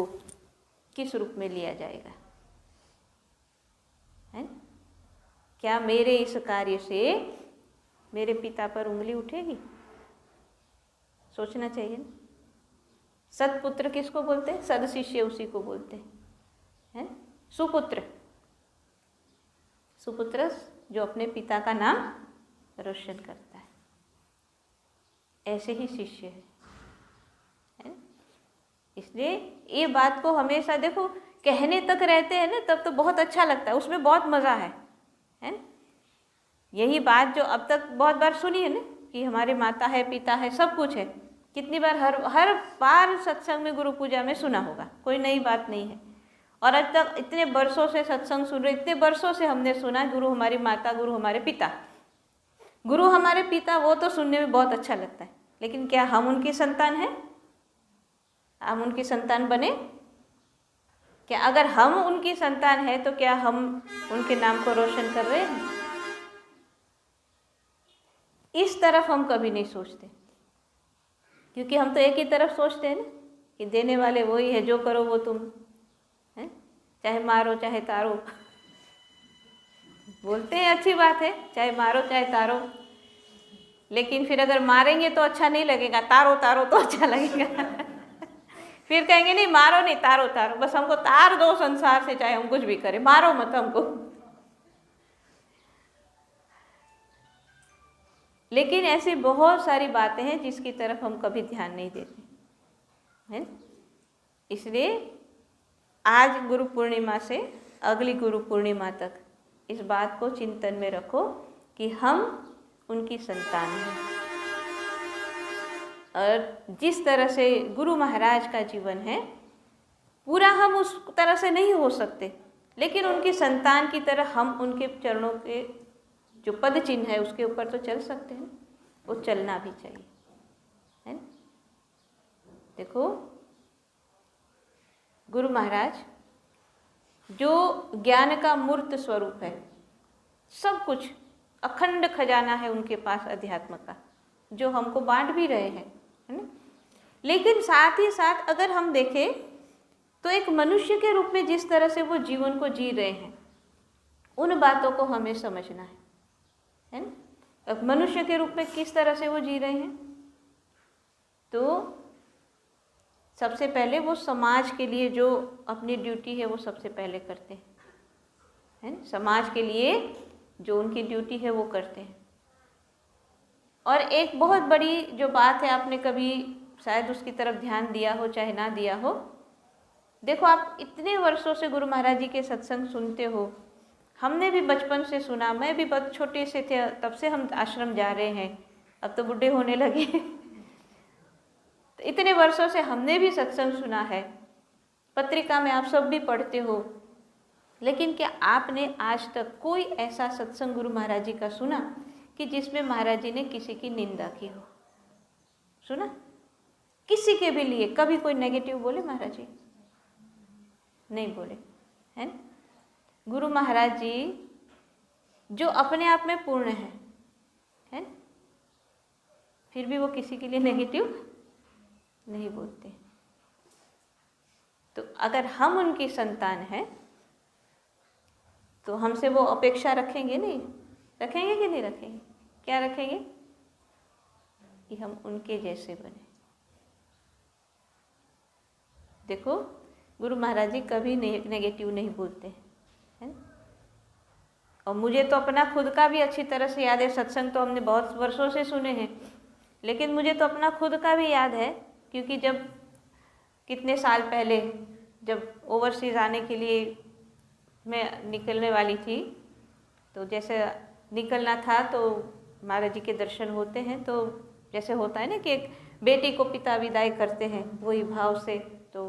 किस रूप में लिया जाएगा, है? क्या मेरे इस कार्य से मेरे पिता पर उंगली उठेगी? सोचना चाहिए ना। सत्पुत्र किसको बोलते हैं? सदशिष्य उसी को बोलते हैं। सुपुत्र, सुपुत्र जो अपने पिता का नाम रोशन करता है, ऐसे ही शिष्य है। इसलिए ये बात को हमेशा देखो, कहने तक रहते हैं ना तब तो बहुत अच्छा लगता है, उसमें बहुत मज़ा है। यही बात जो अब तक बहुत बार सुनी है ना कि हमारे माता है, पिता है, सब कुछ है, कितनी बार, हर बार सत्संग में, गुरु पूजा में सुना होगा, कोई नई बात नहीं है। और आज तक इतने वर्षों से सत्संग सुन रहे, इतने वर्षों से हमने सुना गुरु हमारी माता, गुरु हमारे पिता। गुरु हमारे पिता वो तो सुनने में बहुत अच्छा लगता है, लेकिन क्या हम उनकी संतान हैं? हम उनकी संतान बने क्या? अगर हम उनकी संतान है तो क्या हम उनके नाम को रोशन कर रहे हैं? इस तरफ हम कभी नहीं सोचते, क्योंकि हम तो एक ही तरफ सोचते हैं ना कि देने वाले वही है, जो करो वो तुम है, चाहे मारो चाहे तारो। बोलते हैं अच्छी बात है, चाहे मारो चाहे तारो, लेकिन फिर अगर मारेंगे तो अच्छा नहीं लगेगा, तारो तारो तो अच्छा लगेगा। फिर कहेंगे नहीं मारो नहीं, तारो तारो, बस हमको तार दो संसार से, चाहे हम कुछ भी करें, मारो मत हमको। लेकिन ऐसी बहुत सारी बातें हैं जिसकी तरफ हम कभी ध्यान नहीं देते हैं। इसलिए आज गुरु पूर्णिमा से अगली गुरु पूर्णिमा तक इस बात को चिंतन में रखो कि हम उनकी संतान हैं। और जिस तरह से गुरु महाराज का जीवन है, पूरा हम उस तरह से नहीं हो सकते, लेकिन उनकी संतान की तरह हम उनके चरणों के जो पद चिन्ह है उसके ऊपर तो चल सकते हैं, वो चलना भी चाहिए, है ना? देखो, गुरु महाराज जो ज्ञान का मूर्त स्वरूप है, सब कुछ अखंड खजाना है उनके पास अध्यात्म का, जो हमको बांट भी रहे हैं, है ना? लेकिन साथ ही साथ अगर हम देखें तो एक मनुष्य के रूप में जिस तरह से वो जीवन को जी रहे हैं, उन बातों को हमें समझना है ना? अब मनुष्य के रूप में किस तरह से वो जी रहे हैं, तो सबसे पहले वो समाज के लिए जो अपनी ड्यूटी है वो सबसे पहले करते हैं, है ना? समाज के लिए जो उनकी ड्यूटी है वो करते हैं। और एक बहुत बड़ी जो बात है, आपने कभी शायद उसकी तरफ ध्यान दिया हो चाहे ना दिया हो, देखो आप इतने वर्षों से गुरु महाराज जी के सत्संग सुनते हो, हमने भी बचपन से सुना, मैं भी बहुत छोटे से थे तब से हम आश्रम जा रहे हैं, अब तो बूढ़े होने लगे। तो इतने वर्षों से हमने भी सत्संग सुना है, पत्रिका में आप सब भी पढ़ते हो, लेकिन क्या आपने आज तक कोई ऐसा सत्संग गुरु महाराज जी का सुना कि जिसमें महाराज जी ने किसी की निंदा की हो? सुना? किसी के भी लिए कभी कोई नेगेटिव बोले महाराज जी? नहीं बोले, है ना? गुरु महाराज जी जो अपने आप में पूर्ण है ना? फिर भी वो किसी के लिए नेगेटिव नहीं बोलते। तो अगर हम उनकी संतान हैं तो हमसे वो अपेक्षा रखेंगे नहीं, रखेंगे कि नहीं रखेंगे? क्या रखेंगे? कि हम उनके जैसे बने। देखो, गुरु महाराज जी कभी नेगेटिव नहीं बोलते हैं। और मुझे तो अपना खुद का भी अच्छी तरह से याद है, सत्संग तो हमने बहुत वर्षों से सुने हैं, लेकिन मुझे तो अपना खुद का भी याद है, क्योंकि जब कितने साल पहले जब ओवरसीज़ आने के लिए मैं निकलने वाली थी, तो जैसे निकलना था तो महाराज जी के दर्शन होते हैं, तो जैसे होता है ना कि एक बेटी को पिता विदाई करते हैं, वही भाव से तो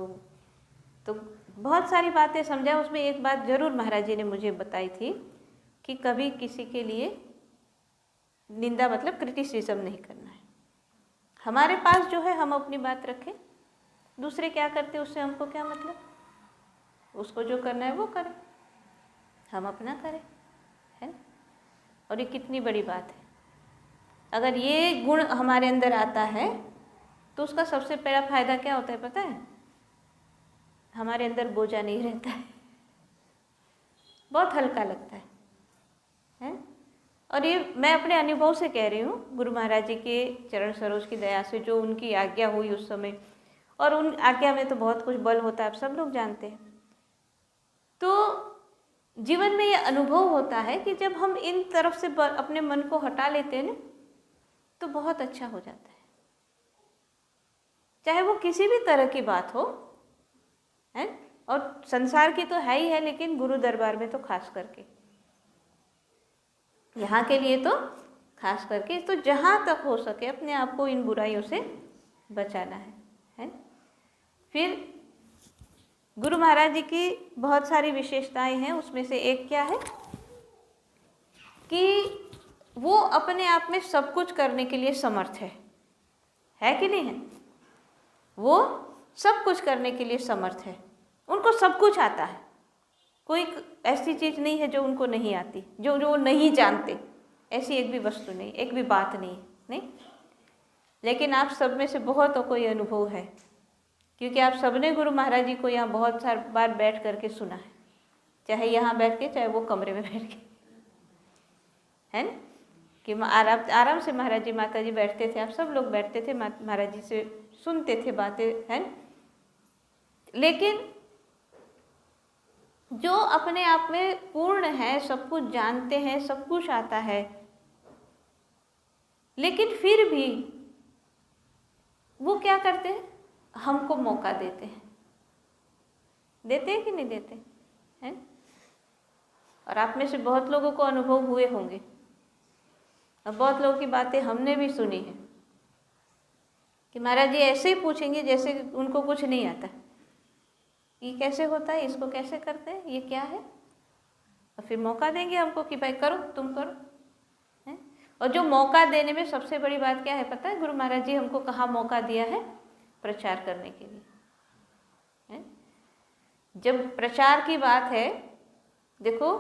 बहुत सारी बातें समझा। उसमें एक बात जरूर महाराज जी ने मुझे बताई थी कि कभी किसी के लिए निंदा मतलब क्रिटिसिज्म नहीं करना है। हमारे पास जो है हम अपनी बात रखें, दूसरे क्या करते उससे हमको क्या मतलब, उसको जो करना है वो करें, हम अपना करें, है। और ये कितनी बड़ी बात है। अगर ये गुण हमारे अंदर आता है तो उसका सबसे पहला फायदा क्या होता है पता है? हमारे अंदर बोझा नहीं रहता है, बहुत हल्का लगता है। और ये मैं अपने अनुभव से कह रही हूँ, गुरु महाराज जी के चरण सरोज की दया से जो उनकी आज्ञा हुई उस समय, और उन आज्ञा में तो बहुत कुछ बल होता है, आप सब लोग जानते हैं। तो जीवन में ये अनुभव होता है कि जब हम इन तरफ से अपने मन को हटा लेते हैं ना, तो बहुत अच्छा हो जाता है, चाहे वो किसी भी तरह की बात हो, है। और संसार की तो है ही है, लेकिन गुरु दरबार में तो खास करके, यहाँ के लिए तो खास करके, तो जहाँ तक हो सके अपने आप को इन बुराइयों से बचाना है? फिर गुरु महाराज जी की बहुत सारी विशेषताएं हैं, उसमें से एक क्या है कि वो अपने आप में सब कुछ करने के लिए समर्थ है कि नहीं है? वो सब कुछ करने के लिए समर्थ है, उनको सब कुछ आता है, कोई ऐसी चीज़ नहीं है जो उनको नहीं आती, जो वो नहीं जानते, ऐसी एक भी वस्तु नहीं, एक भी बात नहीं। लेकिन आप सब में से बहुतों को ये अनुभव है, क्योंकि आप सबने गुरु महाराज जी को यहाँ बहुत सारी बार बैठ करके सुना है, चाहे यहाँ बैठ के चाहे वो कमरे में बैठ के, है ना, कि आराम से महाराज जी माता जी बैठते थे, आप सब लोग बैठते थे, महाराज जी से सुनते थे बातें, है ना। लेकिन जो अपने आप में पूर्ण है, सब कुछ जानते हैं, सब कुछ आता है, लेकिन फिर भी वो क्या करते हैं, हमको मौका देते हैं कि नहीं देते हैं? और आप में से बहुत लोगों को अनुभव हुए होंगे, और बहुत लोगों की बातें हमने भी सुनी है कि महाराज जी ऐसे ही पूछेंगे जैसे उनको कुछ नहीं आता, ये कैसे होता है, इसको कैसे करते हैं, ये क्या है, और फिर मौका देंगे हमको कि भाई करो, तुम करो, है? और जो मौका देने में सबसे बड़ी बात क्या है पता है, गुरु महाराज जी हमको कहाँ मौका दिया है, प्रचार करने के लिए, है? जब प्रचार की बात है, देखो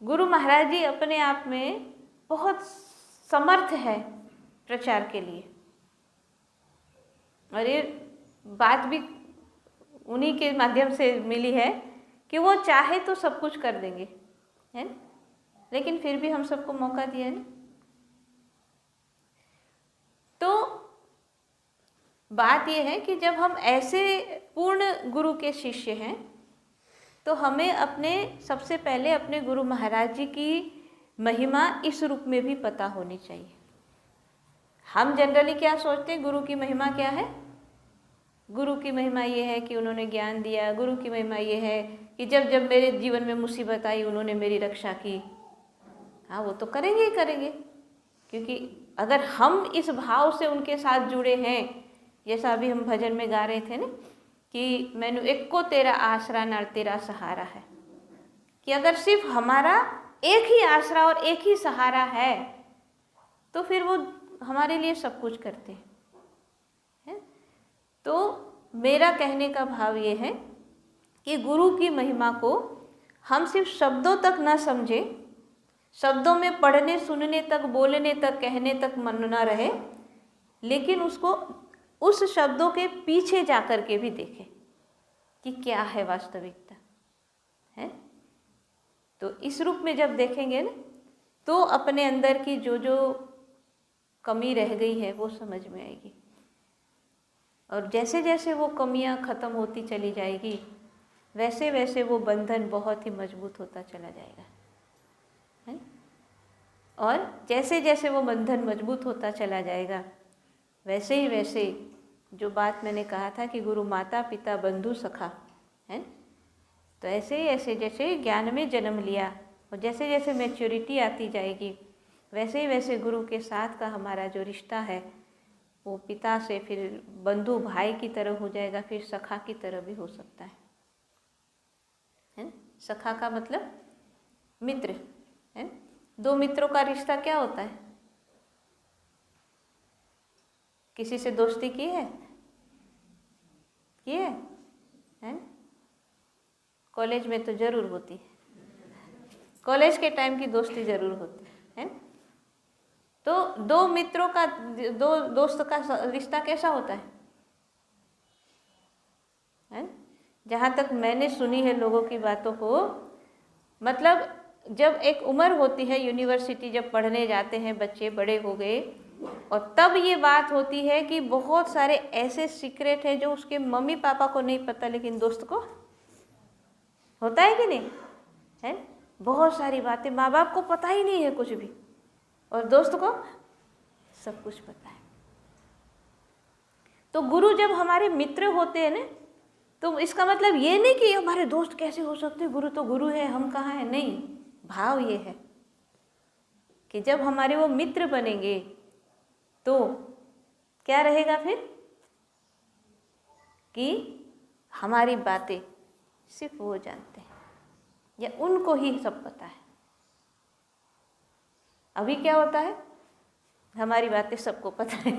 गुरु महाराज जी अपने आप में बहुत समर्थ है प्रचार के लिए, और ये बात भी उन्हीं के माध्यम से मिली है कि वो चाहे तो सब कुछ कर देंगे, है, लेकिन फिर भी हम सबको मौका दिया है। तो बात यह है कि जब हम ऐसे पूर्ण गुरु के शिष्य हैं, तो हमें अपने सबसे पहले अपने गुरु महाराज जी की महिमा इस रूप में भी पता होनी चाहिए। हम जनरली क्या सोचते हैं, गुरु की महिमा क्या है, गुरु की महिमा ये है कि उन्होंने ज्ञान दिया, गुरु की महिमा ये है कि जब जब मेरे जीवन में मुसीबत आई उन्होंने मेरी रक्षा की। हाँ, वो तो करेंगे ही करेंगे, क्योंकि अगर हम इस भाव से उनके साथ जुड़े हैं, जैसा अभी हम भजन में गा रहे थे ना कि मैनू एको तेरा आसरा नाल तेरा सहारा है, कि अगर सिर्फ हमारा एक ही आसरा और एक ही सहारा है तो फिर वो हमारे लिए सब कुछ करते हैं। तो मेरा कहने का भाव ये है कि गुरु की महिमा को हम सिर्फ शब्दों तक ना समझे, शब्दों में पढ़ने सुनने तक, बोलने तक, कहने तक मन ना रहे, लेकिन उसको उस शब्दों के पीछे जाकर के भी देखें कि क्या है वास्तविकता, है। तो इस रूप में जब देखेंगे ना, तो अपने अंदर की जो जो कमी रह गई है वो समझ में आएगी, और जैसे जैसे वो कमियां खत्म होती चली जाएगी, वैसे वैसे वो बंधन बहुत ही मजबूत होता चला जाएगा, है। और जैसे जैसे वो बंधन मजबूत होता चला जाएगा, वैसे ही वैसे जो बात मैंने कहा था कि गुरु माता पिता बंधु सखा, है, तो ऐसे ही ऐसे जैसे ज्ञान में जन्म लिया और जैसे जैसे मैच्योरिटी आती जाएगी, वैसे ही वैसे गुरु के साथ का हमारा जो रिश्ता है वो पिता से फिर बंधु भाई की तरह हो जाएगा, फिर सखा की तरह भी हो सकता है। सखा का मतलब मित्र, है। दो मित्रों का रिश्ता क्या होता है, किसी से दोस्ती की है हैं? कॉलेज में तो जरूर होती है, कॉलेज के टाइम की दोस्ती जरूर होती है। तो दो मित्रों का, दो दोस्त का रिश्ता कैसा होता है? जहाँ तक मैंने सुनी है लोगों की बातों को, मतलब जब एक उम्र होती है, यूनिवर्सिटी जब पढ़ने जाते हैं बच्चे, बड़े हो गए, और तब ये बात होती है कि बहुत सारे ऐसे सीक्रेट हैं जो उसके मम्मी पापा को नहीं पता, लेकिन दोस्त को होता है कि नहीं है। बहुत सारी बातें माँ बाप को पता ही नहीं है कुछ भी, और दोस्त को सब कुछ पता है। तो गुरु जब हमारे मित्र होते हैं ना, तो इसका मतलब ये नहीं कि हमारे दोस्त कैसे हो सकते, गुरु तो गुरु है, हम कहाँ हैं, नहीं। भाव ये है कि जब हमारे वो मित्र बनेंगे तो क्या रहेगा फिर कि हमारी बातें सिर्फ वो जानते हैं या उनको ही सब पता है। अभी क्या होता है, हमारी बातें सबको पता है।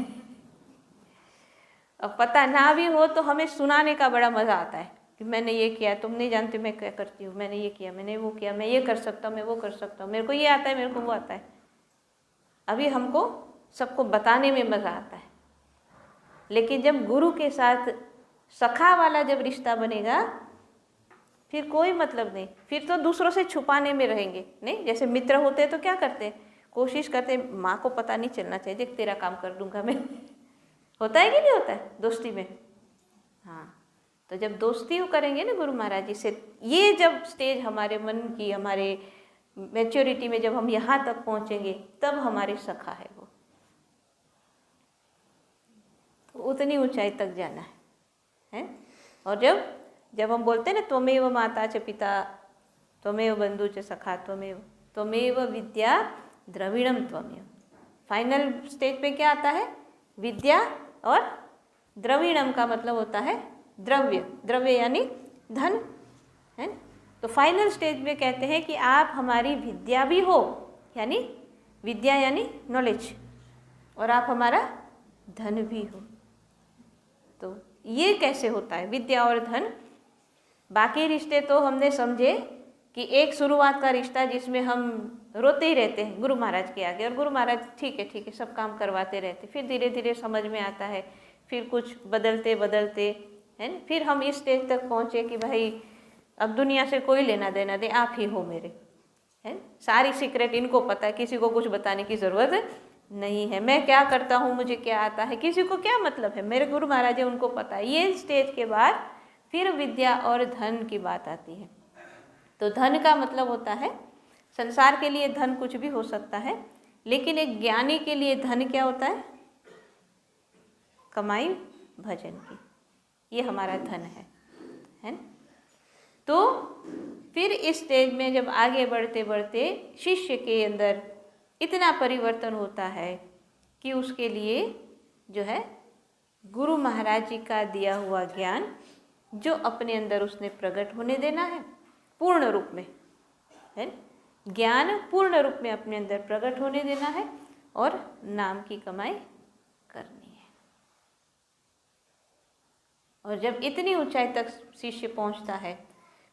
अब पता ना भी हो तो हमें सुनाने का बड़ा मज़ा आता है कि मैंने ये किया, तुम नहीं जानते मैं क्या करती हूँ, मैंने ये किया, मैंने वो किया, मैं ये कर सकता हूँ, मैं वो कर सकता हूँ, मेरे को ये आता है, मेरे को वो आता है। अभी हमको सबको बताने में मज़ा आता है। लेकिन जब गुरु के साथ सखा वाला जब रिश्ता बनेगा फिर कोई मतलब नहीं, फिर तो दूसरों से छुपाने में रहेंगे। नहीं, जैसे मित्र होते हैं तो क्या करते हैं, कोशिश करते हैं माँ को पता नहीं चलना चाहिए, देख तेरा काम कर दूंगा मैं। होता है कि नहीं होता है दोस्ती में? हाँ, तो जब दोस्ती करेंगे ना गुरु महाराज जी से, ये जब स्टेज हमारे मन की, हमारे मैच्योरिटी में जब हम यहाँ तक पहुँचेंगे तब हमारे सखा है वो। तो उतनी ऊंचाई तक जाना है। और जब हम बोलते हैं ना त्वमेव माता च पिता त्वमेव बंधु च सखा त्वमेव विद्या द्रविणम त्वमेव, फाइनल स्टेज पे क्या आता है, विद्या और द्रविणम का मतलब होता है द्रव्य, द्रव्य यानी धन है। तो फाइनल स्टेज में कहते हैं कि आप हमारी विद्या भी हो, यानी विद्या यानी नॉलेज, और आप हमारा धन भी हो। तो ये कैसे होता है विद्या और धन? बाकी रिश्ते तो हमने समझे कि एक शुरुआत का रिश्ता जिसमें हम रोते ही रहते हैं गुरु महाराज के आगे, और गुरु महाराज ठीक है सब काम करवाते रहते, फिर धीरे धीरे समझ में आता है, फिर कुछ बदलते बदलते है न, फिर हम इस स्टेज तक पहुँचे कि भाई अब दुनिया से कोई लेना देना दे, आप ही हो मेरे, है सारी सीक्रेट इनको पता है, किसी को कुछ बताने की ज़रूरत नहीं है, मैं क्या करता हूँ, मुझे क्या आता है, किसी को क्या मतलब है, मेरे गुरु महाराज है उनको पता है। ये स्टेज के बाद फिर विद्या और धन की बात आती है। तो धन का मतलब होता है, संसार के लिए धन कुछ भी हो सकता है, लेकिन एक ज्ञानी के लिए धन क्या होता है, कमाई भजन की, ये हमारा धन है। तो फिर इस स्टेज में जब आगे बढ़ते बढ़ते शिष्य के अंदर इतना परिवर्तन होता है कि उसके लिए जो है गुरु महाराज जी का दिया हुआ ज्ञान जो अपने अंदर उसने प्रकट होने देना है पूर्ण रूप में, है ज्ञान पूर्ण रूप में अपने अंदर प्रकट होने देना है और नाम की कमाई करनी है। और जब इतनी ऊंचाई तक शिष्य पहुंचता है,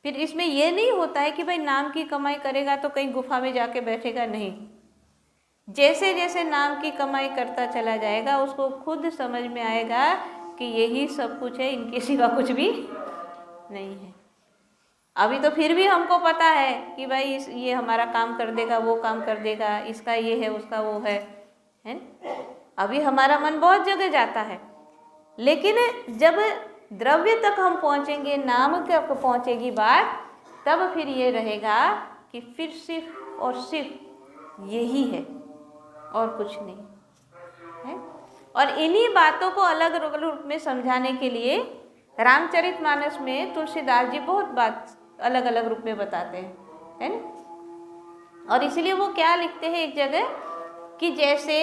फिर इसमें यह नहीं होता है कि भाई नाम की कमाई करेगा तो कहीं गुफा में जाके बैठेगा, नहीं। जैसे जैसे नाम की कमाई करता चला जाएगा उसको खुद समझ में आएगा कि यही सब कुछ है, इनके सिवा कुछ भी नहीं है। अभी तो फिर भी हमको पता है कि भाई ये हमारा काम कर देगा, वो काम कर देगा, इसका ये है, उसका वो है। अभी हमारा मन बहुत जगह जाता है, लेकिन जब द्रव्य तक हम पहुँचेंगे, नाम तक पहुँचेगी बात, तब फिर ये रहेगा कि फिर सिर्फ और सिर्फ यही है और कुछ नहीं है। और इन्हीं बातों को अलग अलग रूप में समझाने के लिए रामचरितमानस में तुलसीदास जी बहुत बात अलग अलग रूप में बताते हैं, है ना। और इसलिए वो क्या लिखते हैं एक जगह कि जैसे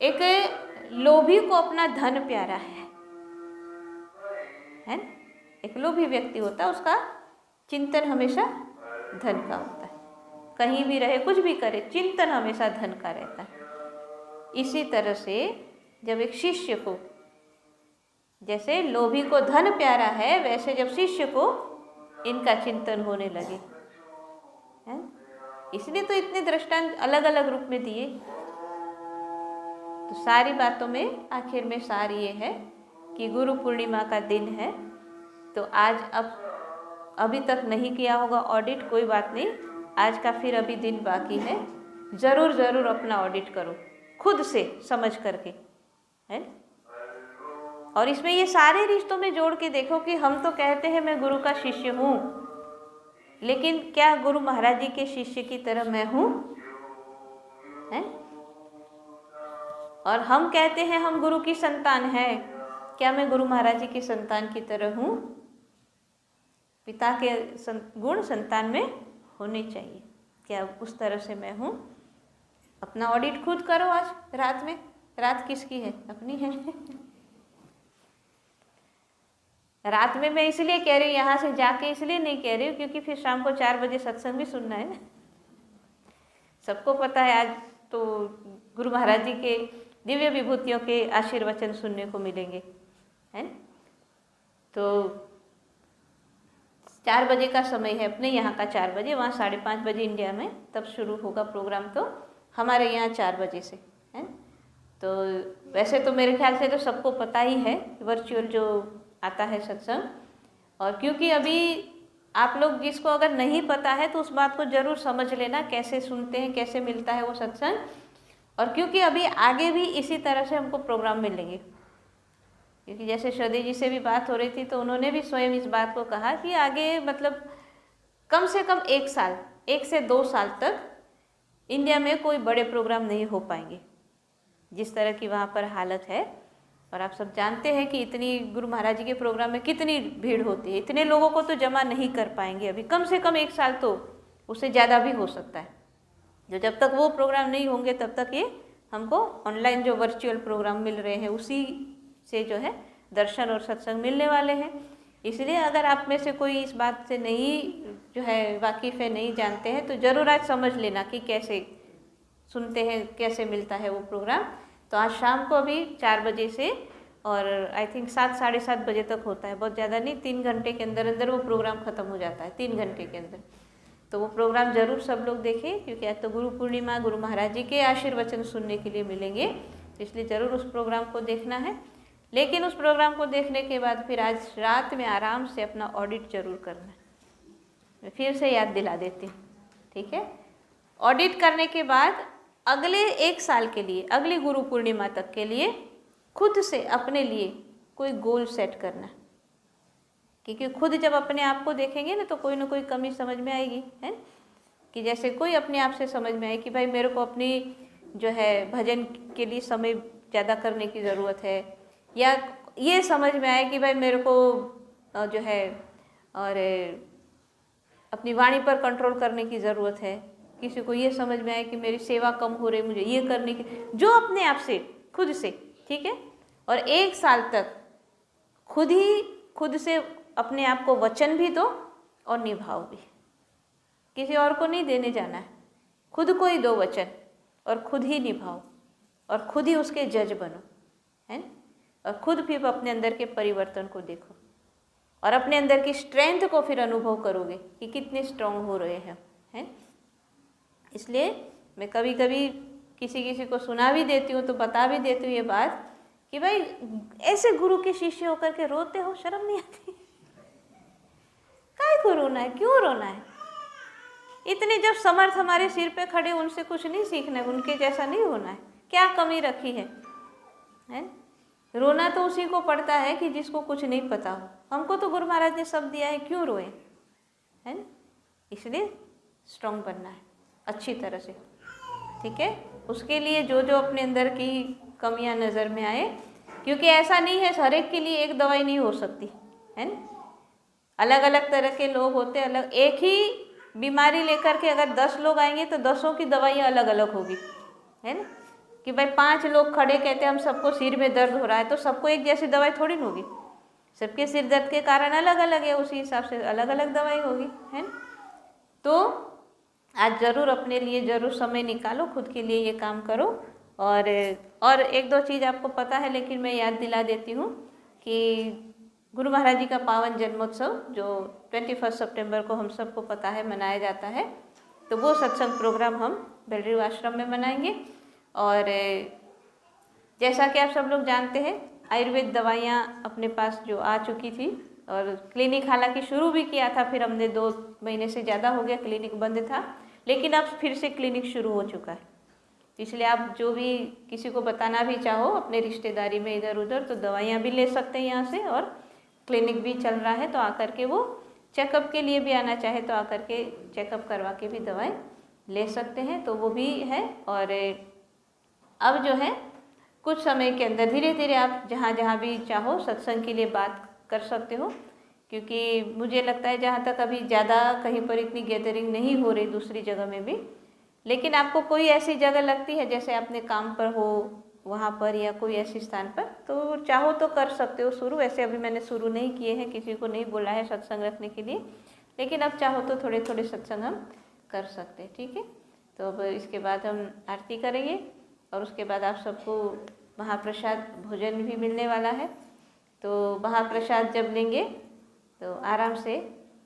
एक लोभी को अपना धन प्यारा है ना। एक लोभी व्यक्ति होता है, उसका चिंतन हमेशा धन का होता है, कहीं भी रहे कुछ भी करे चिंतन हमेशा धन का रहता है। इसी तरह से जब एक शिष्य को, जैसे लोभी को धन प्यारा है, वैसे जब शिष्य को इनका चिंतन होने लगे, है इसलिए तो इतने दृष्टांत अलग अलग रूप में दिए। तो सारी बातों में आखिर में सार ये है कि गुरु पूर्णिमा का दिन है, तो आज अब अभी तक नहीं किया होगा ऑडिट, कोई बात नहीं, आज का फिर अभी दिन बाकी है, ज़रूर ज़रूर अपना ऑडिट करो खुद से समझ करके, है। और इसमें ये सारे रिश्तों में जोड़ के देखो कि हम तो कहते हैं मैं गुरु का शिष्य हूँ, लेकिन क्या गुरु महाराज जी के शिष्य की तरह मैं हूँ, है। और हम कहते हैं हम गुरु की संतान है, क्या मैं गुरु महाराज जी की संतान की तरह हूँ? पिता के गुण संतान में होने चाहिए, क्या उस तरह से मैं हूँ? अपना ऑडिट खुद करो आज रात में, रात किसकी है? अपनी है। रात में मैं इसलिए कह रही हूँ, यहाँ से जाके इसलिए नहीं कह रही हूँ क्योंकि फिर शाम को 4 बजे सत्संग भी सुनना है। सबको पता है आज तो गुरु महाराज जी के दिव्य विभूतियों के आशीर्वचन सुनने को मिलेंगे, हैं? तो 4 बजे का समय है अपने यहाँ का, 4 बजे, वहाँ 5:30 बजे इंडिया में तब शुरू होगा प्रोग्राम, तो हमारे यहाँ 4 बजे से, हैं? तो वैसे तो मेरे ख्याल से तो सबको पता ही है वर्चुअल जो आता है सत्संग, और क्योंकि अभी आप लोग जिसको अगर नहीं पता है तो उस बात को जरूर समझ लेना, कैसे सुनते हैं, कैसे मिलता है वो सत्संग। और क्योंकि अभी आगे भी इसी तरह से हमको प्रोग्राम मिलेंगे, क्योंकि जैसे श्रद्धे जी से भी बात हो रही थी तो उन्होंने भी स्वयं इस बात को कहा कि आगे मतलब कम से कम 1 साल, 1 से 2 साल तक इंडिया में कोई बड़े प्रोग्राम नहीं हो पाएंगे, जिस तरह की वहाँ पर हालत है। और आप सब जानते हैं कि इतनी गुरु महाराज जी के प्रोग्राम में कितनी भीड़ होती है, इतने लोगों को तो जमा नहीं कर पाएंगे अभी, कम से कम 1 साल, तो उससे ज़्यादा भी हो सकता है। जो जब तक वो प्रोग्राम नहीं होंगे तब तक ये हमको ऑनलाइन जो वर्चुअल प्रोग्राम मिल रहे हैं उसी से जो है दर्शन और सत्संग मिलने वाले हैं। इसलिए अगर आप में से कोई इस बात से नहीं जो है वाकिफ़ है, नहीं जानते हैं, तो ज़रूर आज समझ लेना कि कैसे सुनते हैं, कैसे मिलता है वो प्रोग्राम। तो आज शाम को अभी 4 बजे से और आई थिंक 7, 7:30 बजे तक होता है, बहुत ज़्यादा नहीं, 3 घंटे के अंदर अंदर वो प्रोग्राम ख़त्म हो जाता है, 3 घंटे के अंदर। तो वो प्रोग्राम ज़रूर सब लोग देखें, क्योंकि आज तो गुरु पूर्णिमा, गुरु महाराज जी के आशीर्वचन सुनने के लिए मिलेंगे, तो इसलिए ज़रूर उस प्रोग्राम को देखना है। लेकिन उस प्रोग्राम को देखने के बाद फिर आज रात में आराम से अपना ऑडिट जरूर करना है। मैं फिर से याद दिला देती हूँ, ठीक है? ऑडिट करने के बाद अगले 1 साल के लिए, अगली गुरु पूर्णिमा तक के लिए खुद से अपने लिए कोई गोल सेट करना, क्योंकि खुद जब अपने आप को देखेंगे ना तो कोई कमी समझ में आएगी, है? कि जैसे कोई अपने आप से समझ में आए कि भाई मेरे को अपनी जो है भजन के लिए समय ज़्यादा करने की ज़रूरत है, या ये समझ में आए कि भाई मेरे को जो है और अपनी वाणी पर कंट्रोल करने की ज़रूरत है, किसी को ये समझ में आए कि मेरी सेवा कम हो रही, मुझे ये करने की, जो अपने आप से खुद से, ठीक है? और 1 साल तक खुद से अपने आप को वचन भी दो और निभाओ भी, किसी और को नहीं देने जाना है, खुद को ही दो वचन और खुद ही निभाओ और खुद ही उसके जज बनो, है? और खुद भी अपने अंदर के परिवर्तन को देखो और अपने अंदर की स्ट्रेंथ को फिर अनुभव करोगे कि कितने स्ट्रांग हो रहे हैं, हैं? इसलिए मैं कभी कभी किसी को सुना भी देती हूँ, तो बता भी देती हूँ ये बात कि भाई ऐसे गुरु के शिष्य होकर के रोते हो, शर्म नहीं आती? काय को रोना है, क्यों रोना है? इतने जब समर्थ हमारे सिर पे खड़े, उनसे कुछ नहीं सीखना है, उनके जैसा नहीं होना है, क्या कमी रखी है, हैं? रोना तो उसी को पड़ता है कि जिसको कुछ नहीं पता हो। हमको तो गुरु महाराज ने सब दिया है, क्यों रोए, है? इसलिए स्ट्रांग बनना है अच्छी तरह से, ठीक है? उसके लिए जो जो अपने अंदर की कमियां नज़र में आए, क्योंकि ऐसा नहीं है हर एक के लिए एक दवाई नहीं हो सकती, है ना? अलग अलग तरह के लोग होते हैं, अलग एक ही बीमारी लेकर के अगर 10 लोग आएंगे तो 10 की दवाइयाँ अलग अलग होगी, है ना? कि भाई 5 लोग खड़े कहते हैं हम सबको सिर में दर्द हो रहा है, तो सबको एक जैसी दवाई थोड़ी ना होगी, सबके सिर दर्द के कारण अलग अलग है, उसी हिसाब से अलग अलग दवाई होगी, है ना? तो आज ज़रूर अपने लिए ज़रूर समय निकालो, खुद के लिए ये काम करो। और 1-2 चीज़ आपको पता है, लेकिन मैं याद दिला देती हूँ कि गुरु महाराज जी का पावन जन्मोत्सव जो 21 सितंबर को हम सबको पता है मनाया जाता है, तो वो सत्संग प्रोग्राम हम बेलरी आश्रम में मनाएंगे। और जैसा कि आप सब लोग जानते हैं, आयुर्वेद दवाइयाँ अपने पास जो आ चुकी थी, और क्लिनिक हालांकि शुरू भी किया था, फिर हमने 2 महीने से ज़्यादा हो गया क्लिनिक बंद था, लेकिन अब फिर से क्लिनिक शुरू हो चुका है। इसलिए आप जो भी किसी को बताना भी चाहो अपने रिश्तेदारी में इधर उधर, तो दवाइयाँ भी ले सकते हैं यहाँ से, और क्लिनिक भी चल रहा है, तो आकर के वो चेकअप के लिए भी आना चाहे तो आकर के चेकअप करवा के भी दवाई ले सकते हैं, तो वो भी है। और अब जो है कुछ समय के अंदर धीरे धीरे आप जहाँ जहाँ भी चाहो सत्संग के लिए बात कर सकते हो, क्योंकि मुझे लगता है जहाँ तक अभी ज़्यादा कहीं पर इतनी गैदरिंग नहीं हो रही दूसरी जगह में भी, लेकिन आपको कोई ऐसी जगह लगती है जैसे अपने काम पर हो, वहाँ पर या कोई ऐसे स्थान पर, तो चाहो तो कर सकते हो शुरू। वैसे अभी मैंने शुरू नहीं किए हैं, किसी को नहीं बोला है सत्संग रखने के लिए, लेकिन अब चाहो तो थोड़े थोड़े सत्संग हम कर सकते हैं, ठीक है। तो अब इसके बाद हम आरती करेंगे और उसके बाद आप सबको महाप्रसाद भोजन भी मिलने वाला है। तो महाप्रसाद जब लेंगे तो आराम से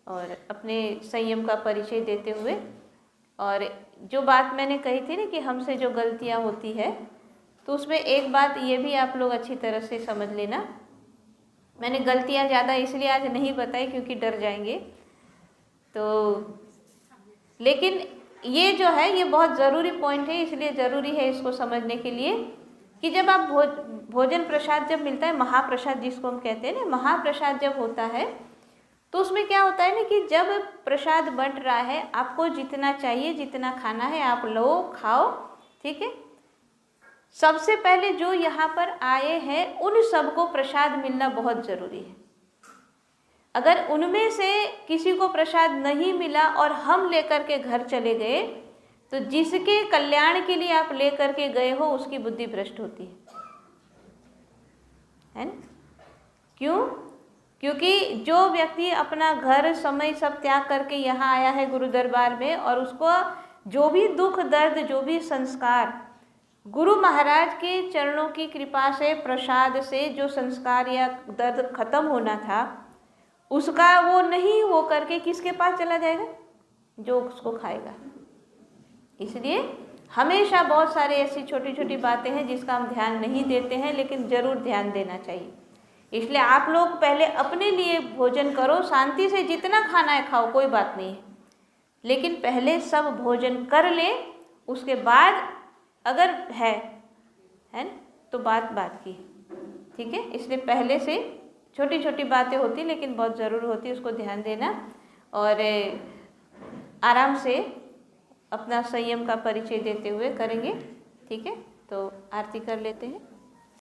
और अपने संयम का परिचय देते हुए, और जो बात मैंने कही थी ना कि हमसे जो गलतियाँ होती है, तो उसमें एक बात ये भी आप लोग अच्छी तरह से समझ लेना। मैंने गलतियाँ ज़्यादा इसलिए आज नहीं बताई क्योंकि डर जाएंगे, तो लेकिन ये जो है ये बहुत ज़रूरी पॉइंट है, इसलिए ज़रूरी है इसको समझने के लिए कि जब आप भोजन प्रसाद जब मिलता है, महाप्रसाद जिसको हम कहते हैं ना, महाप्रसाद जब होता है तो उसमें क्या होता है ना कि जब प्रसाद बंट रहा है, आपको जितना चाहिए, जितना खाना है आप लो, खाओ, ठीक है। सबसे पहले जो यहाँ पर आए हैं उन सबको प्रसाद मिलना बहुत ज़रूरी है। अगर उनमें से किसी को प्रसाद नहीं मिला और हम लेकर के घर चले गए, तो जिसके कल्याण के लिए आप लेकर के गए हो उसकी बुद्धि भ्रष्ट होती है ना। क्यों? क्योंकि जो व्यक्ति अपना घर समय सब त्याग करके यहाँ आया है गुरु दरबार में, और उसको जो भी दुख दर्द, जो भी संस्कार गुरु महाराज के चरणों की कृपा से, प्रसाद से जो संस्कार या दर्द खत्म होना था, उसका वो नहीं हो करके किसके पास चला जाएगा? जो उसको खाएगा। इसलिए हमेशा बहुत सारे ऐसी छोटी छोटी बातें हैं जिसका हम ध्यान नहीं देते हैं, लेकिन ज़रूर ध्यान देना चाहिए। इसलिए आप लोग पहले अपने लिए भोजन करो, शांति से जितना खाना है खाओ, कोई बात नहीं है, लेकिन पहले सब भोजन कर ले, उसके बाद अगर है ना तो बात की, ठीक है। इसलिए पहले से छोटी छोटी बातें होती लेकिन बहुत ज़रूर होती, उसको ध्यान देना और आराम से अपना संयम का परिचय देते हुए करेंगे, ठीक है। तो आरती कर लेते हैं।